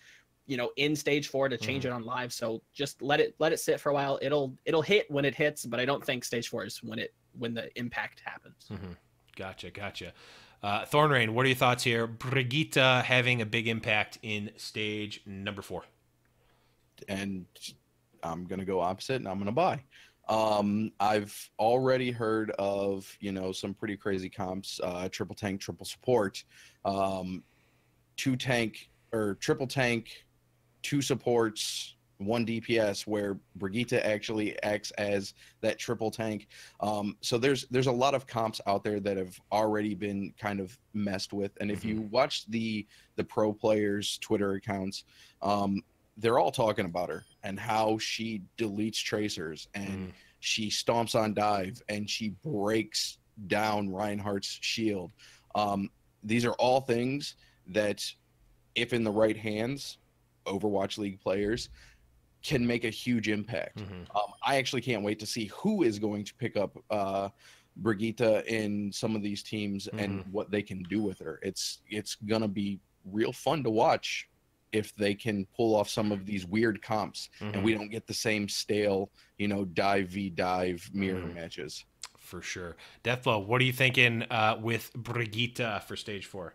in stage 4 to change it on live. So just let it sit for a while. It'll hit when it hits, but I don't think stage 4 is when the impact happens. Gotcha. Thornrain, what are your thoughts here? Brigitte having a big impact in stage number 4. And I'm going to go opposite, and I'm going to buy. I've already heard of, some pretty crazy comps, triple tank, triple support, 2 tank or triple tank, 2 supports, 1 DPS, where Brigitte actually acts as that triple tank. So there's a lot of comps out there that have already been kind of messed with. And if you watch the pro players' Twitter accounts, they're all talking about her and how she deletes tracers and she stomps on dive and she breaks down Reinhardt's shield. These are all things that, if in the right hands, Overwatch League players can make a huge impact. I actually can't wait to see who is going to pick up Brigitte in some of these teams and what they can do with her. It's gonna be real fun to watch if they can pull off some of these weird comps and we don't get the same stale, dive v dive mirror matches. For sure. Deathblow, what are you thinking with Brigitte for stage 4?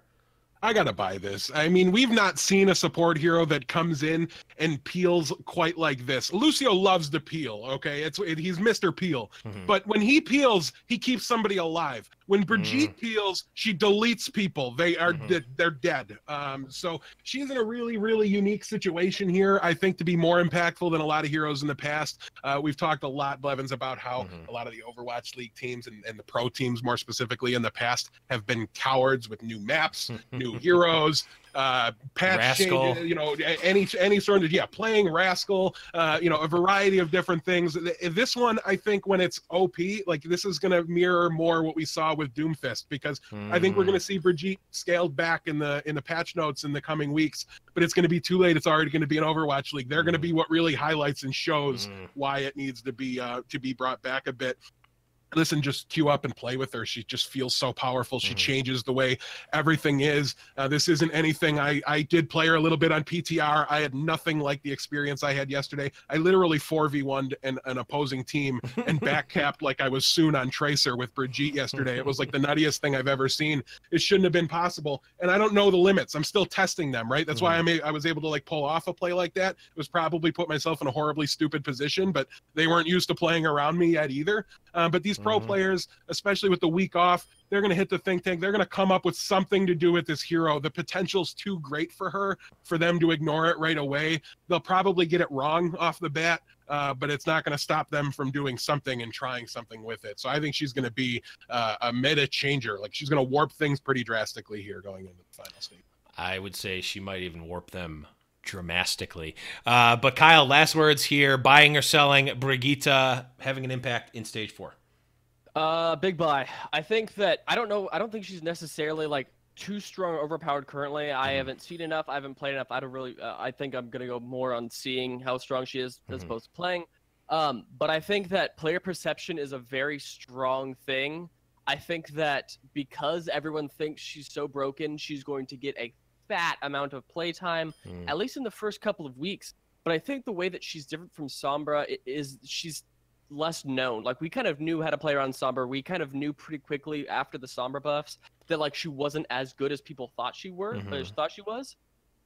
I gotta buy this. I mean, we've not seen a support hero that comes in and peels quite like this. Lucio loves to peel, okay? He's Mr. Peel. But when he peels, he keeps somebody alive. When Brigitte peels, she deletes people. They're dead. So she's in a really, really unique situation here, I think, to be more impactful than a lot of heroes in the past. We've talked a lot, Blevins, about how a lot of the Overwatch League teams and the pro teams more specifically in the past have been cowards with new maps, new heroes, patch changes, you know, any sort of, playing Rascal, you know, a variety of different things. This one, I think when it's OP, like this is going to mirror more what we saw with Doomfist, because I think we're going to see Brigitte scaled back in the patch notes in the coming weeks, but it's going to be too late. It's already going to be an Overwatch League. They're going to be what really highlights and shows why it needs to be brought back a bit. Listen, just queue up and play with her. She just feels so powerful. She changes the way everything is. This isn't anything. I did play her a little bit on PTR. I had nothing like the experience I had yesterday. I literally 4v1'd an opposing team and backcapped like I was soon on Tracer with Brigitte yesterday. It was like the nuttiest thing I've ever seen. It shouldn't have been possible. And I don't know the limits. I'm still testing them, right? That's why I was able to like pull off a play like that. It was probably put myself in a horribly stupid position, but they weren't used to playing around me yet either. But these pro players, especially with the week off, they're going to hit the think tank. They're going to come up with something to do with this hero. The potential's too great for her for them to ignore it right away. They'll probably get it wrong off the bat, but it's not going to stop them from doing something and trying something with it. So I think she's going to be a meta changer. Like she's going to warp things pretty drastically here going into the final stage. I would say she might even warp them dramatically. But Kyle, last words here. Buying or selling Brigitte having an impact in stage 4? Big buy. I think that I don't think she's necessarily like too strong or overpowered currently. I haven't seen enough. I haven't played enough. I don't really. I think I'm gonna go more on seeing how strong she is as opposed to playing. But I think that player perception is a very strong thing. I think that because everyone thinks she's so broken, she's going to get a fat amount of playtime, at least in the first couple of weeks. But I think the way that she's different from Sombra is she's less known. Like we kind of knew how to play around Sombra. We kind of knew pretty quickly after the Sombra buffs that like she wasn't as good as people thought she was.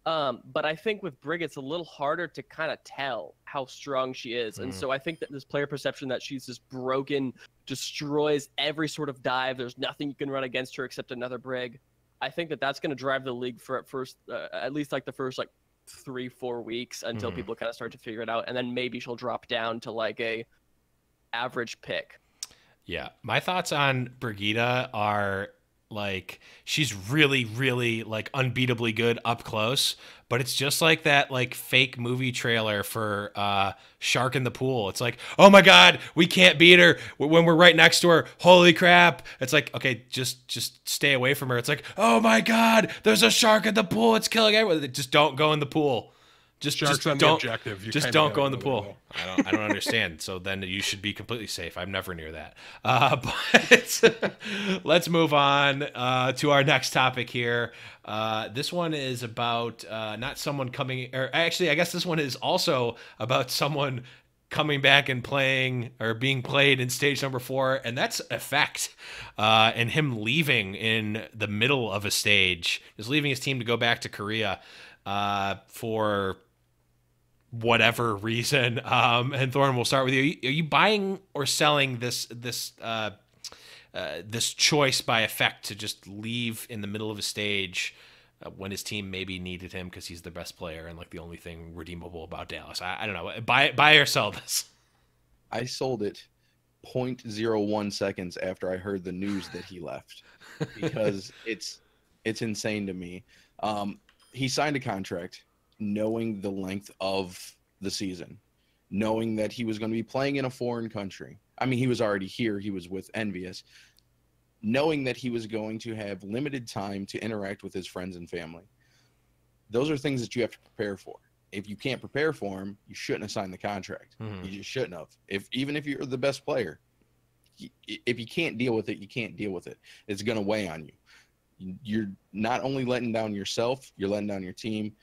But I think with Brig, it's a little harder to kind of tell how strong she is. And so I think that this player perception that she's just broken, destroys every sort of dive. There's nothing you can run against her except another Brig. I think that that's going to drive the league for at least like the first like 3-4 weeks until people kind of start to figure it out. And then maybe she'll drop down to like a average pick. Yeah. My thoughts on Brigitte are like she's really, really like unbeatably good up close, but it's just like that like fake movie trailer for Shark in the Pool. It's like, oh my God, we can't beat her when we're right next to her. Holy crap. It's like, okay, just stay away from her. It's like, oh my God, there's a shark in the pool. It's killing everyone. Just don't go in the pool. Just on don't, the objective. just don't go in the pool. I don't understand. So then you should be completely safe. I'm never near that. But let's move on to our next topic here. This one is about not someone coming, or actually, I guess this one is also about someone coming back and playing or being played in stage number 4, and that's Effect, and him leaving in the middle of a stage, just leaving his team to go back to Korea for whatever reason. And Thorne, we'll start with you. Are you buying or selling this choice by Effect to just leave in the middle of a stage when his team maybe needed him because he's the best player and like the only thing redeemable about Dallas? I don't know. Buy or sell this? I sold it 0.01 seconds after I heard the news that he left, because it's insane to me. He signed a contract knowing the length of the season, knowing that he was going to be playing in a foreign country. I mean, he was already here. He was with Envious. Knowing that he was going to have limited time to interact with his friends and family. Those are things that you have to prepare for. If you can't prepare for him, you shouldn't have signed the contract. You just shouldn't have. Even if you're the best player, if you can't deal with it, you can't deal with it. It's going to weigh on you. You're not only letting down yourself, you're letting down your team.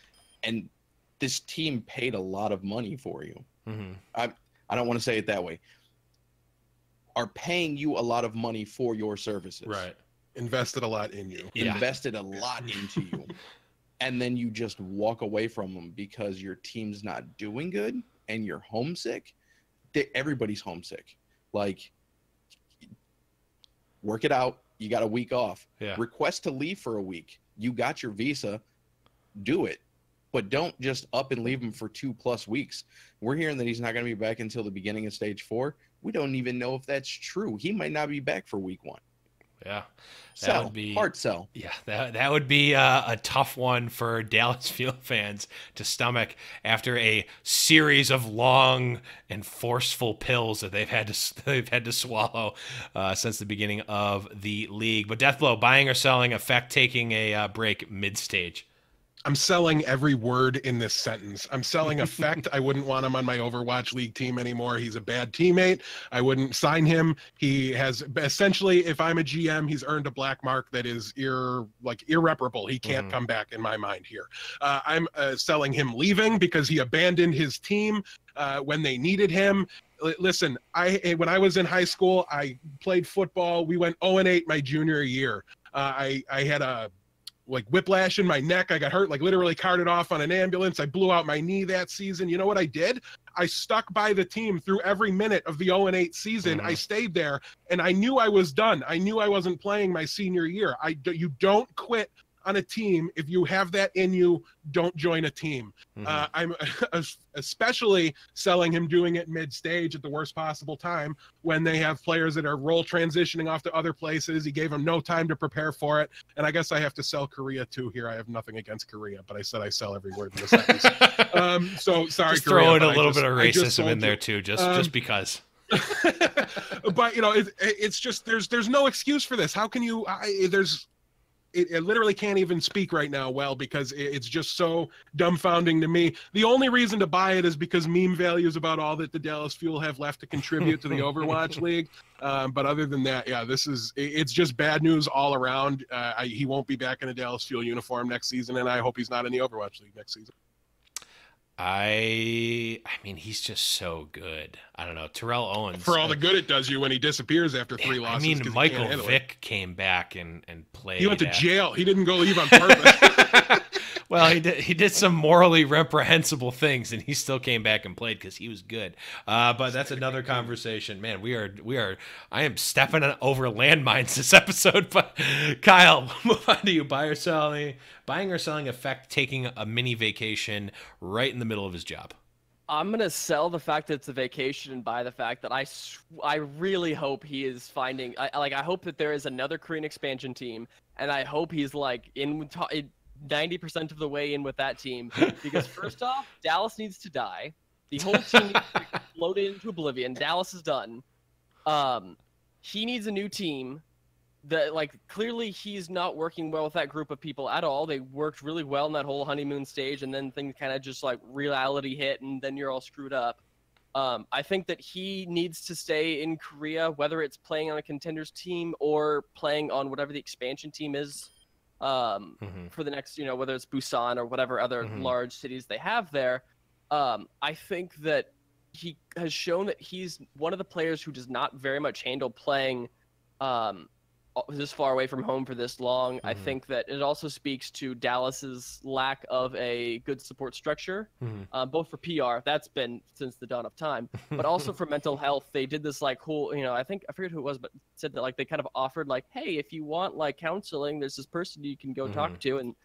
And this team paid a lot of money for you. I don't want to say it that way. Are paying you a lot of money for your services. Right. Invested a lot in you. Invested a lot into you. And then you just walk away from them because your team's not doing good and you're homesick. Everybody's homesick. Like, work it out. You got a week off. Yeah. Request to leave for a week. You got your visa. Do it. But don't just up and leave him for 2+ weeks. We're hearing that he's not going to be back until the beginning of stage 4. We don't even know if that's true. He might not be back for week 1. Yeah. Sell. Would be hard sell. Yeah, that would be a tough one for Dallas Fuel fans to stomach after a series of long and forceful pills that they've had to swallow since the beginning of the league. But Deathblow, buying or selling, Effect taking a break mid-stage. I'm selling every word in this sentence. I'm selling Effect. I wouldn't want him on my Overwatch League team anymore. He's a bad teammate. I wouldn't sign him. He has essentially, if I'm a GM, he's earned a black mark that is irreparable. He can't come back in my mind here. I'm selling him leaving because he abandoned his team when they needed him. Listen, when I was in high school, I played football. We went 0-8 my junior year. I had a whiplash in my neck. I got hurt, literally carted off on an ambulance. I blew out my knee that season. You know what I did? I stuck by the team through every minute of the 0-8 season. I stayed there, and I knew I was done. I knew I wasn't playing my senior year. You don't quit on a team. If you have that in you, don't join a team. I'm especially selling him doing it mid-stage at the worst possible time when they have players that are role transitioning off to other places. He gave them no time to prepare for it. And I guess I have to sell Korea too here. I have nothing against Korea, but I said I sell every word in the sentence. So sorry, just Korea, throw in a little bit of racism in there too, just because. But it's just there's no excuse for this. How can you? It literally can't even speak right now well because it's just so dumbfounding to me. The only reason to buy it is because meme value is about all that the Dallas Fuel have left to contribute to the Overwatch League. But other than that, yeah, it's just bad news all around. He won't be back in a Dallas Fuel uniform next season, and I hope he's not in the Overwatch League next season. I mean, he's just so good. I don't know. Terrell Owens. For all the good it does you when he disappears after 3 losses. I mean, Michael Vick came back and played. He went to jail. He didn't go leave on purpose. Well, he did some morally reprehensible things, and he still came back and played because he was good. But that's another conversation. Man, I am stepping over landmines this episode. But Kyle, move on to you. Buying or selling Effect taking a mini vacation right in the middle of his job. I'm gonna sell the fact that it's a vacation and buy the fact that I really hope he is finding. I hope that there is another Korean expansion team, and I hope he's in 90% of the way in with that team. Because first off, Dallas needs to die. The whole team needs to be floated into oblivion. Dallas is done. He needs a new team. Clearly he's not working well with that group of people at all. They worked really well in that whole honeymoon stage, and then things kind of just reality hit, and then you're all screwed up. I think that he needs to stay in Korea, whether it's playing on a contenders team or playing on whatever the expansion team is for the next, whether it's Busan or whatever other large cities they have there. I think that he has shown that he's one of the players who does not very much handle playing this far away from home for this long. I think that it also speaks to Dallas's lack of a good support structure, both for PR, that's been since the dawn of time, but also for mental health. They did this whole, I forget who it was, but said that they kind of offered hey, if you want counseling, there's this person you can go talk to, and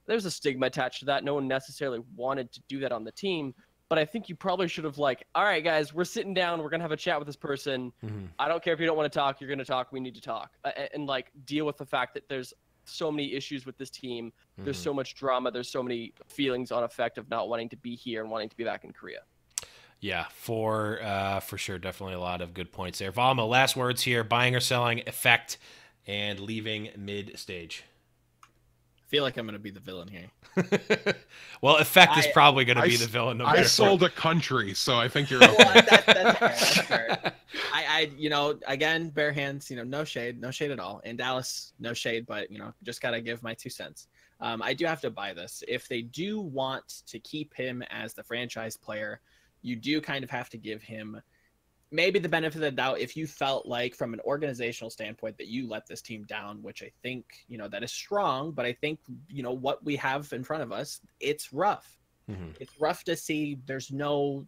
there's a stigma attached to that. No one necessarily wanted to do that on the team. But I think you probably should have all right, guys, we're sitting down. We're going to have a chat with this person. I don't care if you don't want to talk. You're going to talk. We need to talk. And deal with the fact that there's so many issues with this team. There's so much drama. There's so many feelings on Effect of not wanting to be here and wanting to be back in Korea. Yeah, for sure. Definitely a lot of good points there. Valma, last words here. Buying or selling Effect and leaving mid-stage. I feel like I'm going to be the villain here. Well, Effect is probably going to be the villain. I sold a country, so I think you're okay. Well, that's fair. Again, bare hands, no shade at all. In Dallas, no shade, but, just got to give my 2 cents. I do have to buy this. If they do want to keep him as the franchise player, you do kind of have to give him maybe the benefit of the doubt if you felt from an organizational standpoint that you let this team down, which I think, that is strong, but I think, what we have in front of us, it's rough. It's rough to see there's no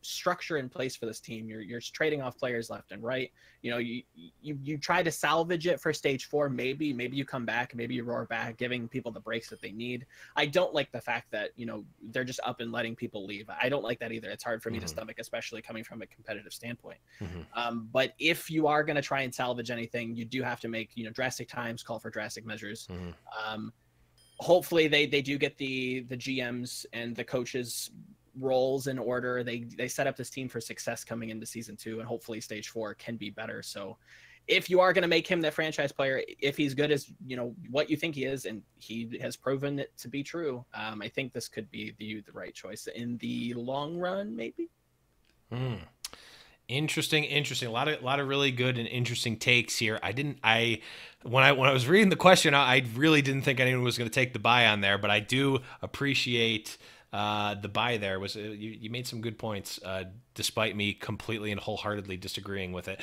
structure in place for this team. You're trading off players left and right. You know, you try to salvage it for stage 4. Maybe you come back, maybe you roar back, giving people the breaks that they need. I don't like the fact that, you know, they're just up and letting people leave. I don't like that either. It's hard for me to stomach, especially coming from a competitive standpoint. But if you are going to try and salvage anything, you do have to make, you know, drastic times, call for drastic measures. Hopefully they do get the GMs and the coaches roles in order. They set up this team for success coming into season 2, and hopefully stage 4 can be better. So if you are going to make him the franchise player, if he's good as, you know, what you think he is, and he has proven it to be true, I think this could be the right choice in the long run, maybe. Interesting. A lot of really good and interesting takes here. When I was reading the question, I really didn't think anyone was going to take the buy on there, but I do appreciate the buy there. You made some good points, despite me completely and wholeheartedly disagreeing with it.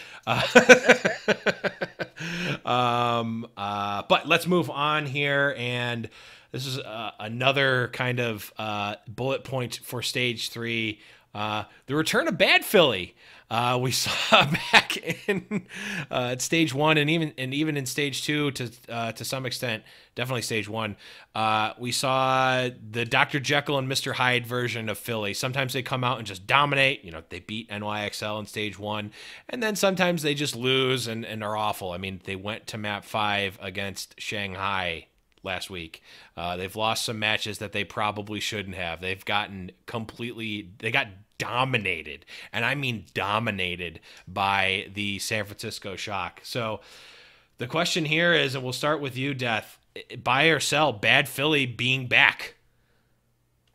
But let's move on here, and this is another kind of bullet point for stage 3. The return of Bad Philly. We saw back in at stage 1 and even in stage 2 to some extent, definitely stage 1. We saw the Dr. Jekyll and Mr. Hyde version of Philly. Sometimes they come out and just dominate. You know, they beat NYXL in stage 1, and then sometimes they just lose and are awful. I mean, they went to map 5 against Shanghai last week. They've lost some matches that they probably shouldn't have. They got dominated, and I mean dominated, by the San Francisco Shock. So the question here is, and we'll start with you, Death, buy or sell Bad Philly being back?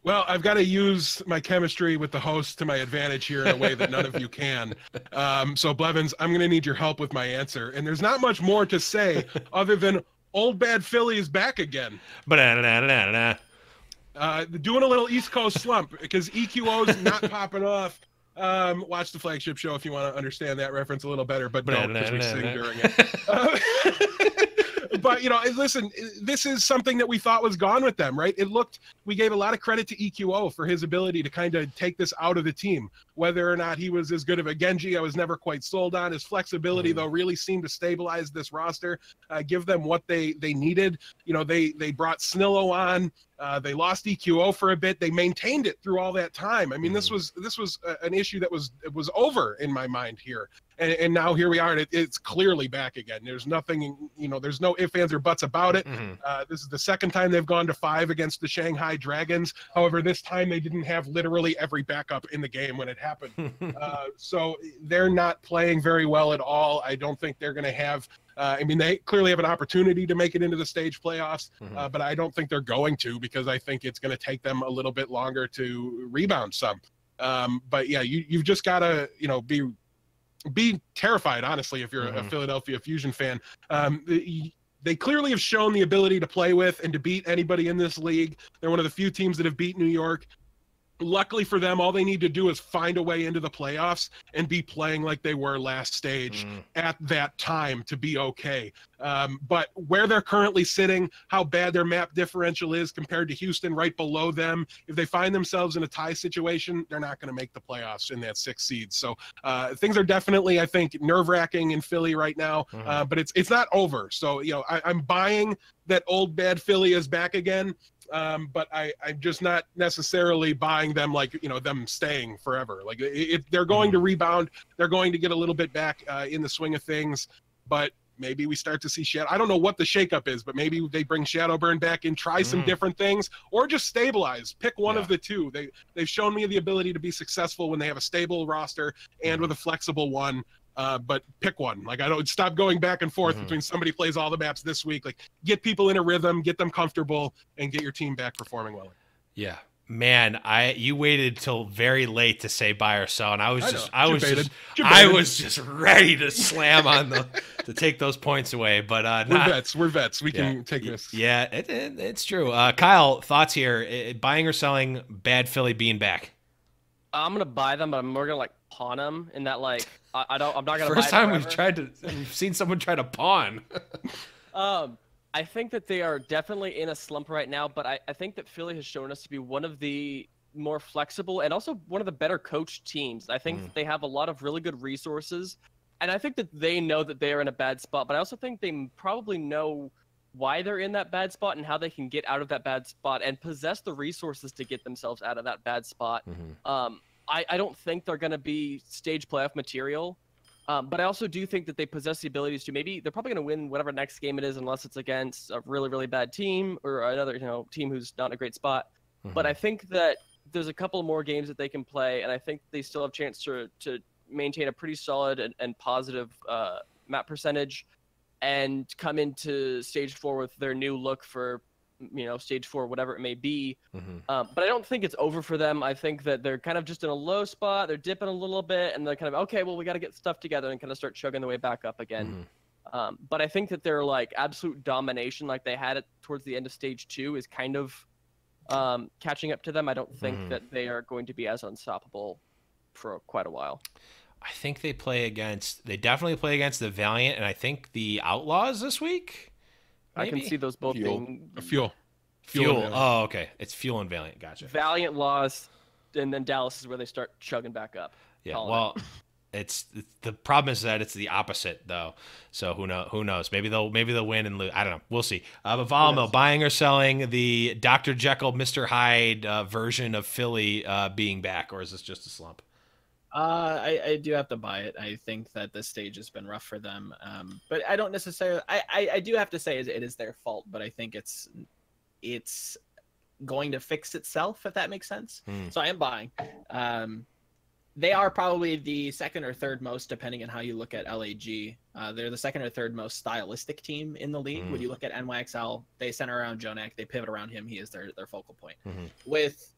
Well, I've got to use my chemistry with the host to my advantage here in a way that none of you can. So Blevins, I'm going to need your help with my answer. And there's not much more to say other than old Bad Philly is back again. Doing a little East Coast slump because EQO's not popping off. Watch the flagship show if you want to understand that reference a little better, but don't, because we sing during it. But, you know, listen, this is something that we thought was gone with them, right? We gave a lot of credit to EQO for his ability to kind of take this out of the team. Whether or not he was as good of a Genji, I was never quite sold on. His flexibility, though, really seemed to stabilize this roster, give them what they needed. You know, they brought Snillo on. They lost EQO for a bit. They maintained it through all that time. I mean, this was an issue that was over in my mind here. And now here we are, and it's clearly back again. There's nothing, you know, there's no ifs, ands, or buts about it. This is the second time they've gone to 5 against the Shanghai Dragons. However, this time they didn't have literally every backup in the game when it happened. So they're not playing very well at all. I don't think they're going to have I mean, they clearly have an opportunity to make it into the stage playoffs, but I don't think they're going to, because I think it's going to take them a little bit longer to rebound some. But yeah, you've just got to, you know, be terrified, honestly, if you're a Philadelphia Fusion fan. They clearly have shown the ability to play with and to beat anybody in this league. They're one of the few teams that have beat New York. Luckily for them, all they need to do is find a way into the playoffs and be playing like they were last stage at that time to be okay. But where they're currently sitting, how bad their map differential is compared to Houston right below them, if they find themselves in a tie situation, they're not going to make the playoffs in that 6th seed. So things are definitely, I think, nerve-wracking in Philly right now, but it's not over. So, you know, I'm buying that old Bad Philly is back again. But I'm just not necessarily buying them, like, you know, them staying forever. Like, they're going to rebound. They're going to get a little bit back in the swing of things. But maybe we start to see Shadow. I don't know what the shakeup is, but maybe they bring Shadowburn back and try some different things, or just stabilize. Pick one of the two. They've shown me the ability to be successful when they have a stable roster and with a flexible one. But pick one. Like, I don't stop going back and forth between somebody plays all the maps this week. Like, get people in a rhythm, get them comfortable, and get your team back performing well. Yeah, man, you waited till very late to say buy or sell, and I was just ready to slam on to take those points away. But we're vets. We can take this. Yeah, it's true. Kyle, thoughts here? Buying or selling Bad Philly being back? I'm gonna buy them, but I'm more gonna like pawn them in that, like, I'm not gonna. First time we've seen someone try to pawn. I think that they are definitely in a slump right now, but I think that Philly has shown us to be one of the more flexible and also one of the better coached teams. I think that they have a lot of really good resources, and I think that they know that they are in a bad spot, but I also think they probably know why they're in that bad spot and how they can get out of that bad spot and possess the resources to get themselves out of that bad spot. I don't think they're going to be stage playoff material, but I also do think that they possess the abilities to maybe they're probably going to win whatever next game it is, unless it's against a really, really bad team or another team who's not in a great spot. But I think that there's a couple more games that they can play, and I think they still have a chance to maintain a pretty solid and positive map percentage and come into stage 4 with their new look for stage 4, whatever it may be. But I don't think it's over for them. I think that they're kind of just in a low spot. They're dipping a little bit, and they're kind of, okay, well, we got to get stuff together and kind of start chugging the way back up again. But I think that their like absolute domination, like they had it towards the end of stage 2, is kind of catching up to them. I don't think that they are going to be as unstoppable for quite a while. I think they definitely play against the Valiant, and I think the Outlaws this week. Maybe? I can see those both being Fuel. Oh, okay. It's Fuel and Valiant. Gotcha. Valiant lost, and then Dallas is where they start chugging back up. Yeah. Well, it's the problem is that it's the opposite though. So who knows? Maybe they'll win and lose. I don't know. We'll see. But Volamil, buying or selling the Dr. Jekyll, Mr. Hyde version of Philly being back, or is this just a slump? I do have to buy it. I think that this stage has been rough for them. But I don't necessarily. I do have to say it is their fault. But I think it's going to fix itself, if that makes sense. So I am buying. They are probably the second or third most, depending on how you look at LAG. They're the second or third most stylistic team in the league. When you look at NYXL, they center around Jonak. They pivot around him. He is their focal point. With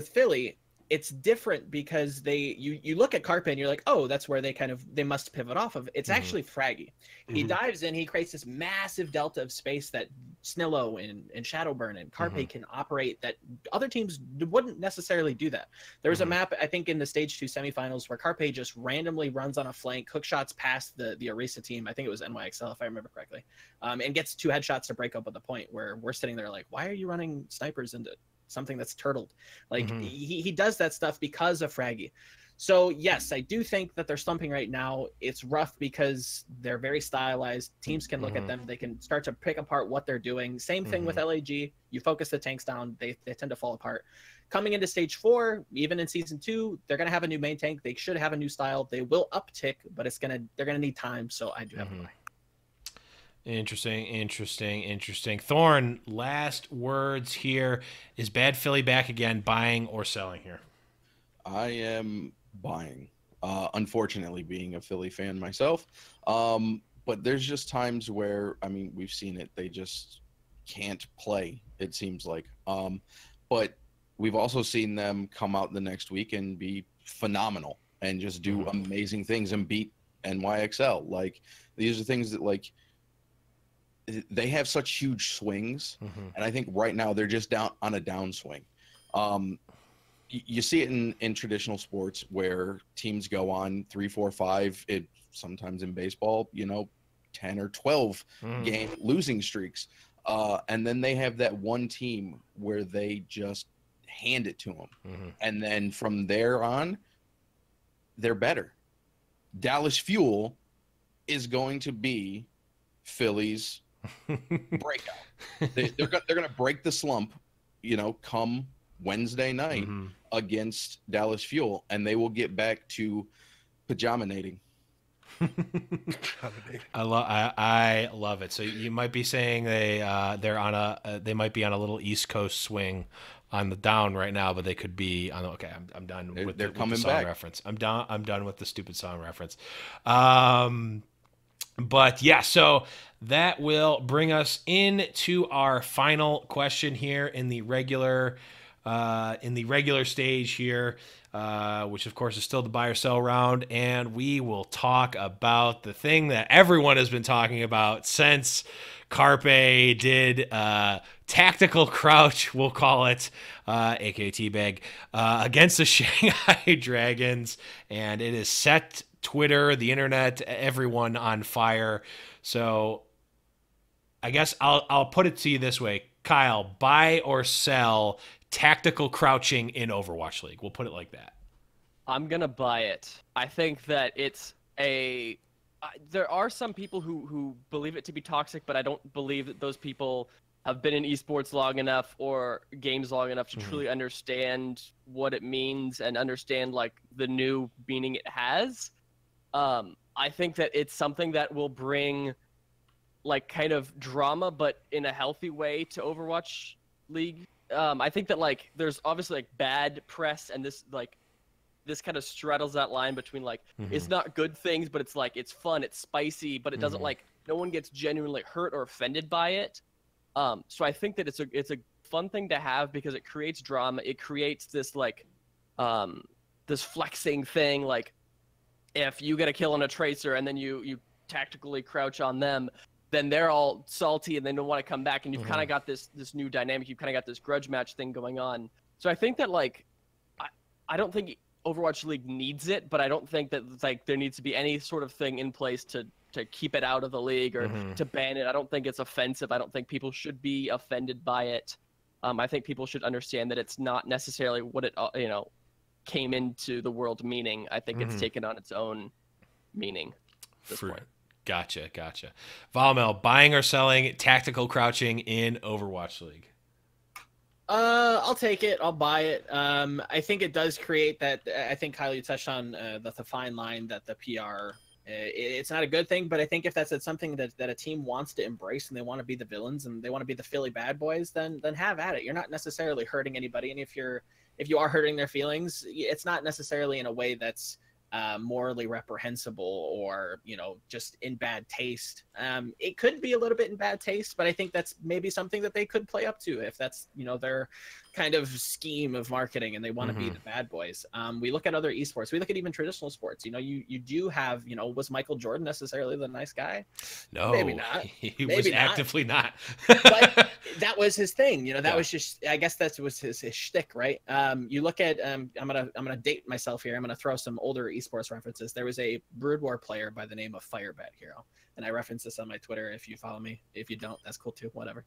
Philly, it's different because you look at Carpe and you're like, oh, that's where they must pivot off of. It's actually Fraggy. He dives in, he creates this massive delta of space that Snillo and Shadowburn and Carpe can operate that other teams wouldn't necessarily do that. There was a map, I think, in the stage 2 semifinals where Carpe just randomly runs on a flank, hook shots past the Orisa team. I think it was NYXL, if I remember correctly, and gets 2 headshots to break up at the point where we're sitting there like, why are you running snipers into something that's turtled? Like he does that stuff because of Fraggy. So yes, I do think that they're slumping right now. It's rough because they're very stylized. Teams can look at them. They can start to pick apart what they're doing. Same thing with LAG. You focus the tanks down, they tend to fall apart. Coming into stage 4, even in season 2, they're going to have a new main tank. They should have a new style. They will uptick, but they're going to need time. So I do have to buy. Interesting. Thorn, last words here. Is Bad Philly back again, buying or selling here? I am buying. Unfortunately, being a Philly fan myself. But there's just times where, I mean, we've seen it. They just can't play, it seems like. But we've also seen them come out the next week and be phenomenal and just do amazing things and beat NYXL. Like, these are things that, like, they have such huge swings, and I think right now they're just down on a downswing. You see it in traditional sports where teams go on 3, 4, 5. It sometimes in baseball, 10 or 12 game losing streaks, and then they have that one team where they just hand it to them, and then from there on, they're better. Dallas Fuel is going to be Philly's breakout. They're going to break the slump, come Wednesday night against Dallas Fuel, and they will get back to pajamanating. I love it. So you might be saying they might be on a little East Coast swing on the down right now, but they could be on. Okay, I'm done with the song back. reference. I'm done with the stupid song reference. But yeah, so that will bring us into our final question here in the regular stage here, which of course is still the buy or sell round, and we will talk about the thing that everyone has been talking about since Carpe did tactical crouch, we'll call it, aka teabag, against the Shanghai Dragons, and it has set Twitter, the internet, everyone on fire. So I guess I'll put it to you this way. Kyle, buy or sell tactical crouching in Overwatch League? We'll put it like that. I'm gonna buy it. I think that it's a. There are some people who believe it to be toxic, but I don't believe that those people have been in esports long enough or games long enough to truly understand what it means and understand like the new meaning it has. I think that it's something that will bring like kind of drama, but in a healthy way to Overwatch League. I think that like there's obviously like bad press, and this kind of straddles that line between like it's not good things, but it's like it's fun, it's spicy, but it doesn't like no one gets genuinely hurt or offended by it. So I think that it's a fun thing to have because it creates drama. It creates this like this flexing thing. Like if you get a kill on a tracer and then you tactically crouch on them, then they're all salty and they don't want to come back. And you've kind of got this new dynamic. You've kind of got this grudge match thing going on. So I think that like I don't think Overwatch League needs it, but I don't think that like there needs to be any sort of thing in place to keep it out of the league or to ban it. I don't think it's offensive. I don't think people should be offended by it. I think people should understand that it's not necessarily what it came into the world meaning. I think it's taken on its own meaning at this point. Gotcha. Valmel, buying or selling tactical crouching in Overwatch League? I'll take it. I'll buy it. I think it does create that. I think Kyle, you touched on the fine line that the PR. It's not a good thing, but I think if that's something that a team wants to embrace and they want to be the villains and they want to be the Philly bad boys, then have at it. You're not necessarily hurting anybody, and if you are hurting their feelings, it's not necessarily in a way that's morally reprehensible or just in bad taste. It could be a little bit in bad taste, but I think that's maybe something that they could play up to if that's their kind of scheme of marketing and they want to be the bad boys. We look at other esports, we look at even traditional sports. You do have was Michael Jordan necessarily the nice guy? No, maybe not. He was actively not. But that was his thing. That was just, I guess that was his shtick, right? You look at I'm gonna date myself here. I'm gonna throw some older esports references. There was a Brood War player by the name of Firebat Hero, and I reference this on my Twitter. If you follow me, if you don't, that's cool too. Whatever.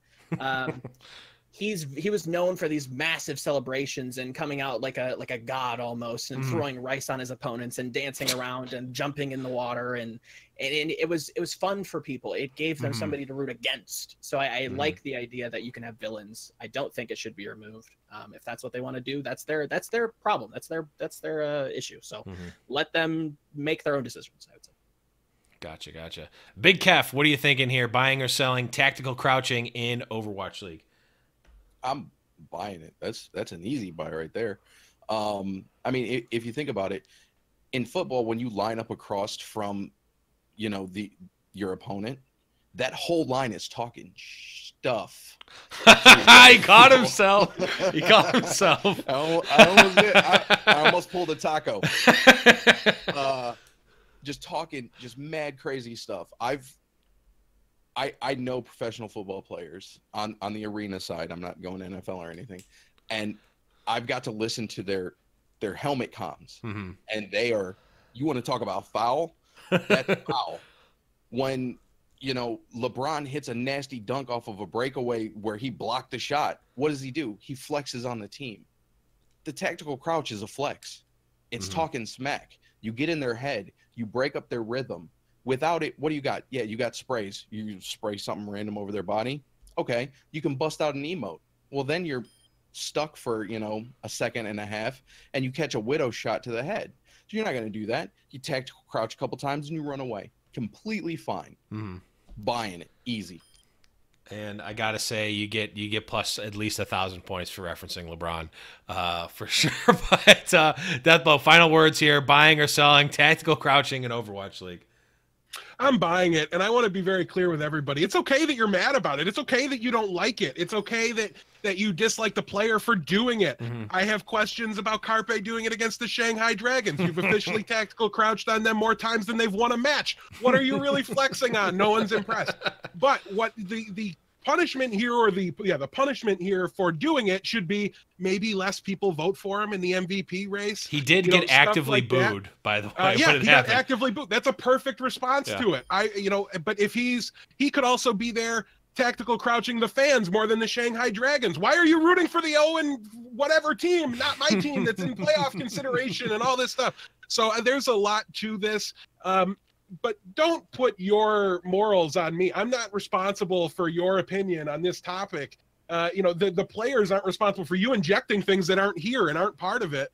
He was known for these massive celebrations and coming out like a god almost, and throwing rice on his opponents and dancing around and jumping in the water, and it was fun for people. It gave them somebody to root against. So I like the idea that you can have villains. I don't think it should be removed. If that's what they want to do, that's their problem. That's their issue. So let them make their own decisions, I would say. Gotcha. Big Keph, what are you thinking here? Buying or selling tactical crouching in Overwatch League? I'm buying it. That's an easy buy right there. I mean, if you think about it, in football, when you line up across from, your opponent, that whole line is talking stuff. He caught himself. I almost pulled a taco. Just talking, just mad crazy stuff. I know professional football players on the arena side. I'm not going NFL or anything, and I've got to listen to their helmet comms, and they are. You want to talk about foul? That's foul. When LeBron hits a nasty dunk off of a breakaway where he blocked the shot, what does he do? He flexes on the team. The tactical crouch is a flex. It's talking smack. You get in their head. You break up their rhythm. Without it, what do you got? Yeah, you got sprays. You spray something random over their body. Okay, you can bust out an emote. Well, then you're stuck for, a second and a half, and you catch a widow shot to the head. So you're not going to do that. You tactical crouch a couple times, and you run away. Completely fine. Buying it. Easy. And I gotta say, you get plus at least 1,000 points for referencing LeBron, for sure. But Deathblow, final words here: buying or selling tactical crouching in Overwatch League? I'm buying it, and I want to be very clear with everybody. It's okay that you're mad about it. It's okay that you don't like it. It's okay that you dislike the player for doing it. I have questions about Carpe doing it against the Shanghai Dragons. You've officially tactical crouched on them more times than they've won a match. What are you really flexing on? No one's impressed. But what the punishment here, or the punishment here for doing it, should be maybe less people vote for him in the MVP race. He did get actively booed, by the way. Yeah, he got actively booed. That's a perfect response to it. But if he could also be there tactical crouching the fans more than the Shanghai Dragons? Why are you rooting for the Owen whatever team, not my team that's in playoff consideration and all this stuff? So there's a lot to this. But don't put your morals on me. I'm not responsible for your opinion on this topic. The players aren't responsible for you injecting things that aren't here and aren't part of it.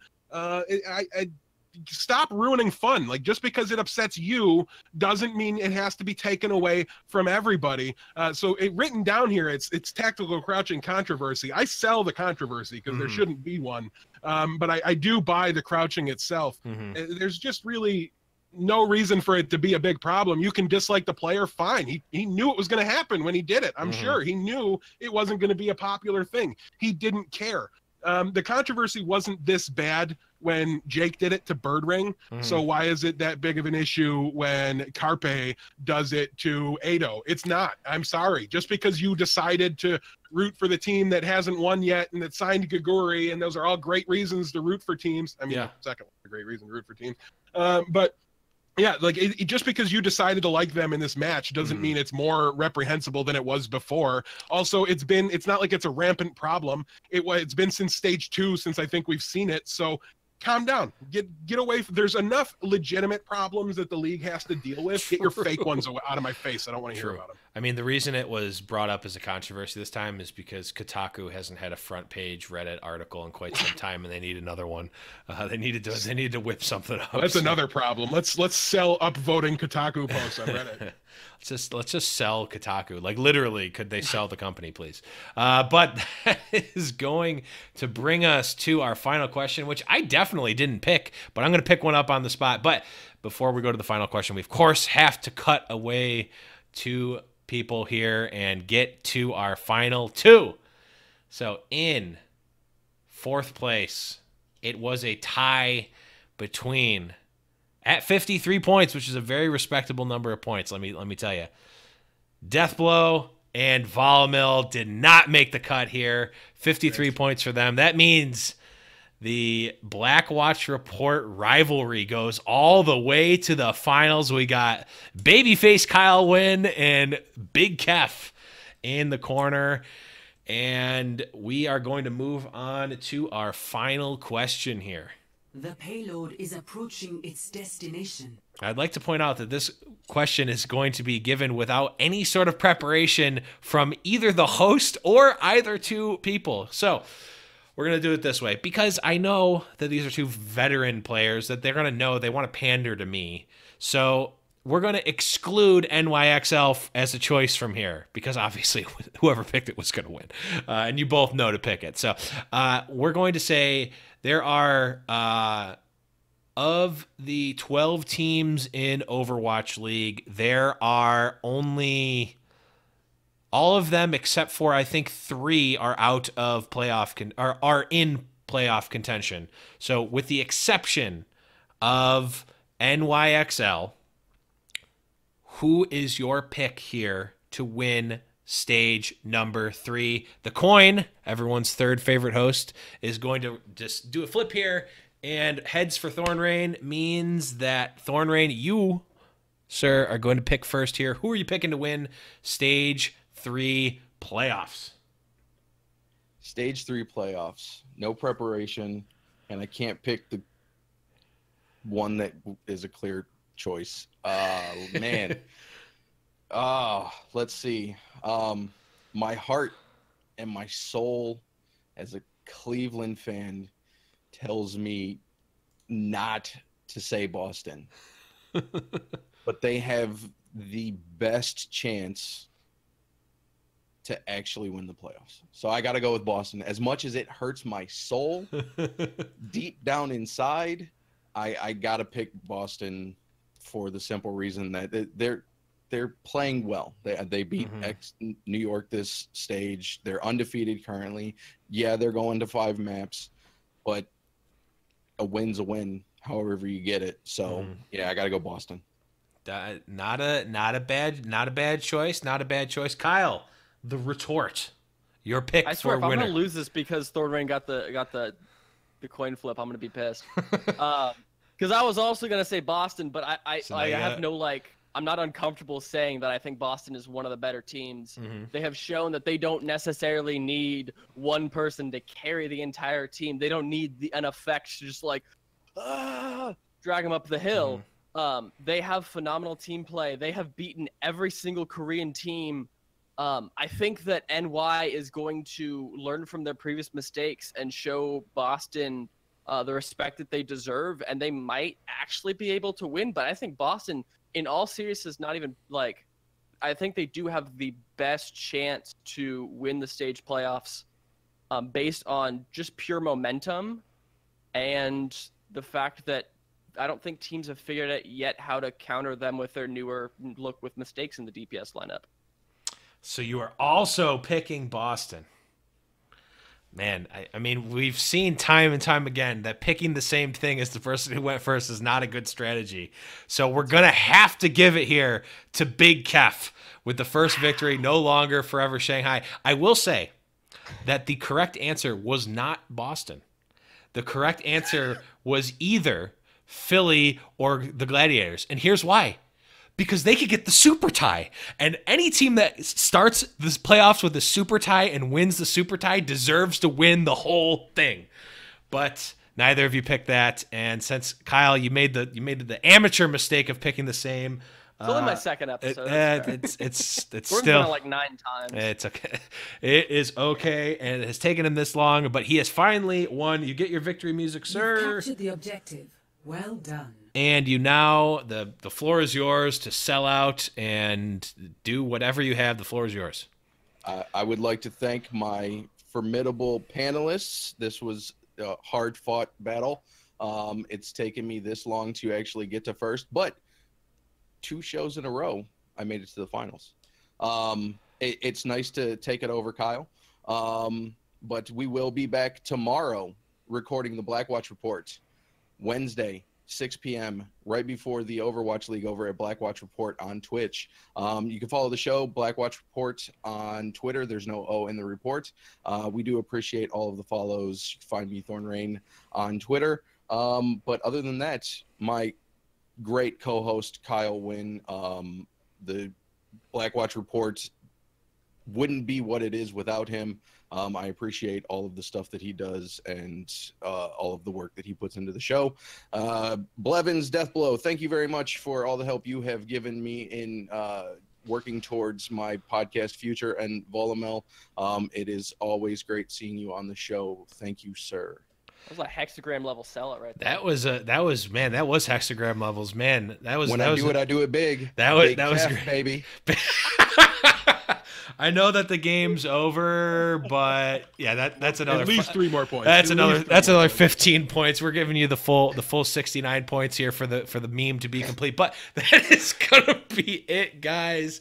Stop ruining fun. Like, just because it upsets you doesn't mean it has to be taken away from everybody. So written down here, it's tactical crouching controversy. I sell the controversy because there shouldn't be one. But I do buy the crouching itself. There's just really no reason for it to be a big problem. You can dislike the player, fine. He knew it was going to happen when he did it. I'm sure he knew it wasn't going to be a popular thing. He didn't care. The controversy wasn't this bad when Jake did it to Birdring. So why is it that big of an issue when Carpe does it to Ado? It's not. I'm sorry. Just because you decided to root for the team that hasn't won yet and that signed Gaguri, and those are all great reasons to root for teams. I mean, second one, a great reason to root for teams. But yeah, like just because you decided to like them in this match doesn't mean it's more reprehensible than it was before. Also, it's not like it's a rampant problem. It's been since stage 2 since I think we've seen it. So calm down, get away. There's enough legitimate problems that the league has to deal with. Get your fake ones out of my face. I don't want to hear about them. I mean, the reason it was brought up as a controversy this time is because Kotaku hasn't had a front page Reddit article in quite some time, and they need another one. They needed to whip something up. That's another problem. Let's sell upvoting Kotaku posts on Reddit. Let's just sell Kotaku. Like, literally, could they sell the company, please? But that is going to bring us to our final question, which I definitely didn't pick, but I'm going to pick one up on the spot. But before we go to the final question, we of course have to cut away to people here and get to our final 2. So in 4th place, it was a tie between, at 53 points, which is a very respectable number of points, let me tell you, Deathblow and Volamil did not make the cut here. 53 points for them. That means the Blackwatch Report rivalry goes all the way to the finals. We got Babyface Kyle Wynn and Big Keph in the corner. And we are going to move on to our final question here. The payload is approaching its destination. I'd like to point out that this question is going to be given without any sort of preparation from either the host or either two people. So we're going to do it this way, because I know that these are two veteran players that they're going to know they want to pander to me. So we're going to exclude NYXL as a choice from here, because obviously whoever picked it was going to win. And you both know to pick it. So we're going to say there are, of the 12 teams in Overwatch League, there are only... all of them except for, I think, 3 are out of are in playoff contention. So with the exception of NYXL, who is your pick here to win stage number 3? The coin, everyone's third favorite host, is going to just do a flip here, and heads for Thornrain means that Thornrain, you, sir, are going to pick first here. Who are you picking to win stage 3 playoffs? Stage 3 playoffs. No preparation, and I can't pick the one that is a clear choice. Man. Let's see. My heart and my soul as a Cleveland fan tells me not to say Boston. But they have the best chance to actually win the playoffs. So I got to go with Boston. As much as it hurts my soul, deep down inside, I got to pick Boston for the simple reason that they're playing well. They beat New York this stage. They're undefeated currently. Yeah, they're going to 5 maps, but a win's a win, however you get it. So yeah, I got to go Boston. Not a bad choice. Not a bad choice. Kyle, the retort. Your pick I swear, for if I'm winner. gonna lose this because Thornrain got the coin flip, I'm gonna be pissed. Because I was also gonna say Boston, but I have no I'm not uncomfortable saying that I think Boston is one of the better teams. They have shown that they don't necessarily need one person to carry the entire team. They don't need an effect to just like drag them up the hill. They have phenomenal team play. They have beaten every single Korean team. I think that NY is going to learn from their previous mistakes and show Boston the respect that they deserve, and they might actually be able to win. But I think Boston, in all seriousness, not even like, I think they do have the best chance to win the stage playoffs based on just pure momentum and the fact that I don't think teams have figured out yet how to counter them with their newer look with mistakes in the DPS lineup. So you are also picking Boston. Man, I mean, we've seen time and time again that picking the same thing as the person who went first is not a good strategy. So we're going to have to give it here to Big Keph with the first victory, no longer Forever Shanghai. I will say that the correct answer was not Boston. The correct answer was either Philly or the Gladiators. And here's why. Because they could get the super tie. And any team that starts this playoffs with a super tie and wins the super tie deserves to win the whole thing. But neither of you picked that. And since Kyle, you made the amateur mistake of picking the same. It's only my second episode. It's We're still going like 9 times. It's okay. It is okay, and it has taken him this long, but he has finally won. You get your victory music, sir. You've captured the objective. Well done. And you now, the floor is yours to sell out and do whatever you have. The floor is yours. I would like to thank my formidable panelists. This was a hard-fought battle. It's taken me this long to actually get to first, but 2 shows in a row, I made it to the finals. It's nice to take it over, Kyle. But we will be back tomorrow recording the Blackwatch Report. Wednesday, 6 p.m., right before the Overwatch League over at Blackwatch Report on Twitch. You can follow the show, Blackwatch Report, on Twitter. There's no O in the report. We do appreciate all of the follows. You can find me, Thornrain, on Twitter. But other than that, my great co-host, Kyle Wynn, the Blackwatch Report wouldn't be what it is without him. I appreciate all of the stuff that he does and all of the work that he puts into the show. Blevins, Deathblow, thank you very much for all the help you have given me in working towards my podcast future. And Volumel, it is always great seeing you on the show. Thank you, sir. That was a hexagram level sellout right there. That was hexagram levels, man. When I do it big. That was Keph, great, baby. I know that the game's over, but yeah, that's another at least 3 more points. That's another 15 points. We're giving you the full 69 points here for the meme to be complete. But that is gonna be it, guys.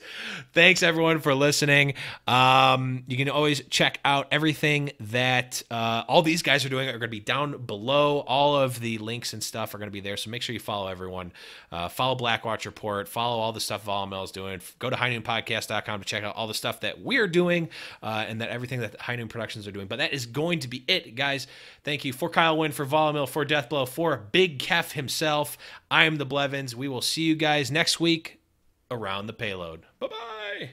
Thanks everyone for listening. You can always check out everything that all these guys are doing. Are going to be down below. All of the links and stuff are going to be there. So make sure you follow everyone. Follow Blackwatch Report. Follow all the stuff Volumel is doing. Go to highnoonpodcast.com to check out all the stuff that we're doing and that everything that High Noon Productions are doing. But that is going to be it, guys. Thank you. For Kyle Wynn, for Volumel, for Deathblow, for Big Keph himself, I am the Blevins. We will see you guys next week around the payload. Bye-bye.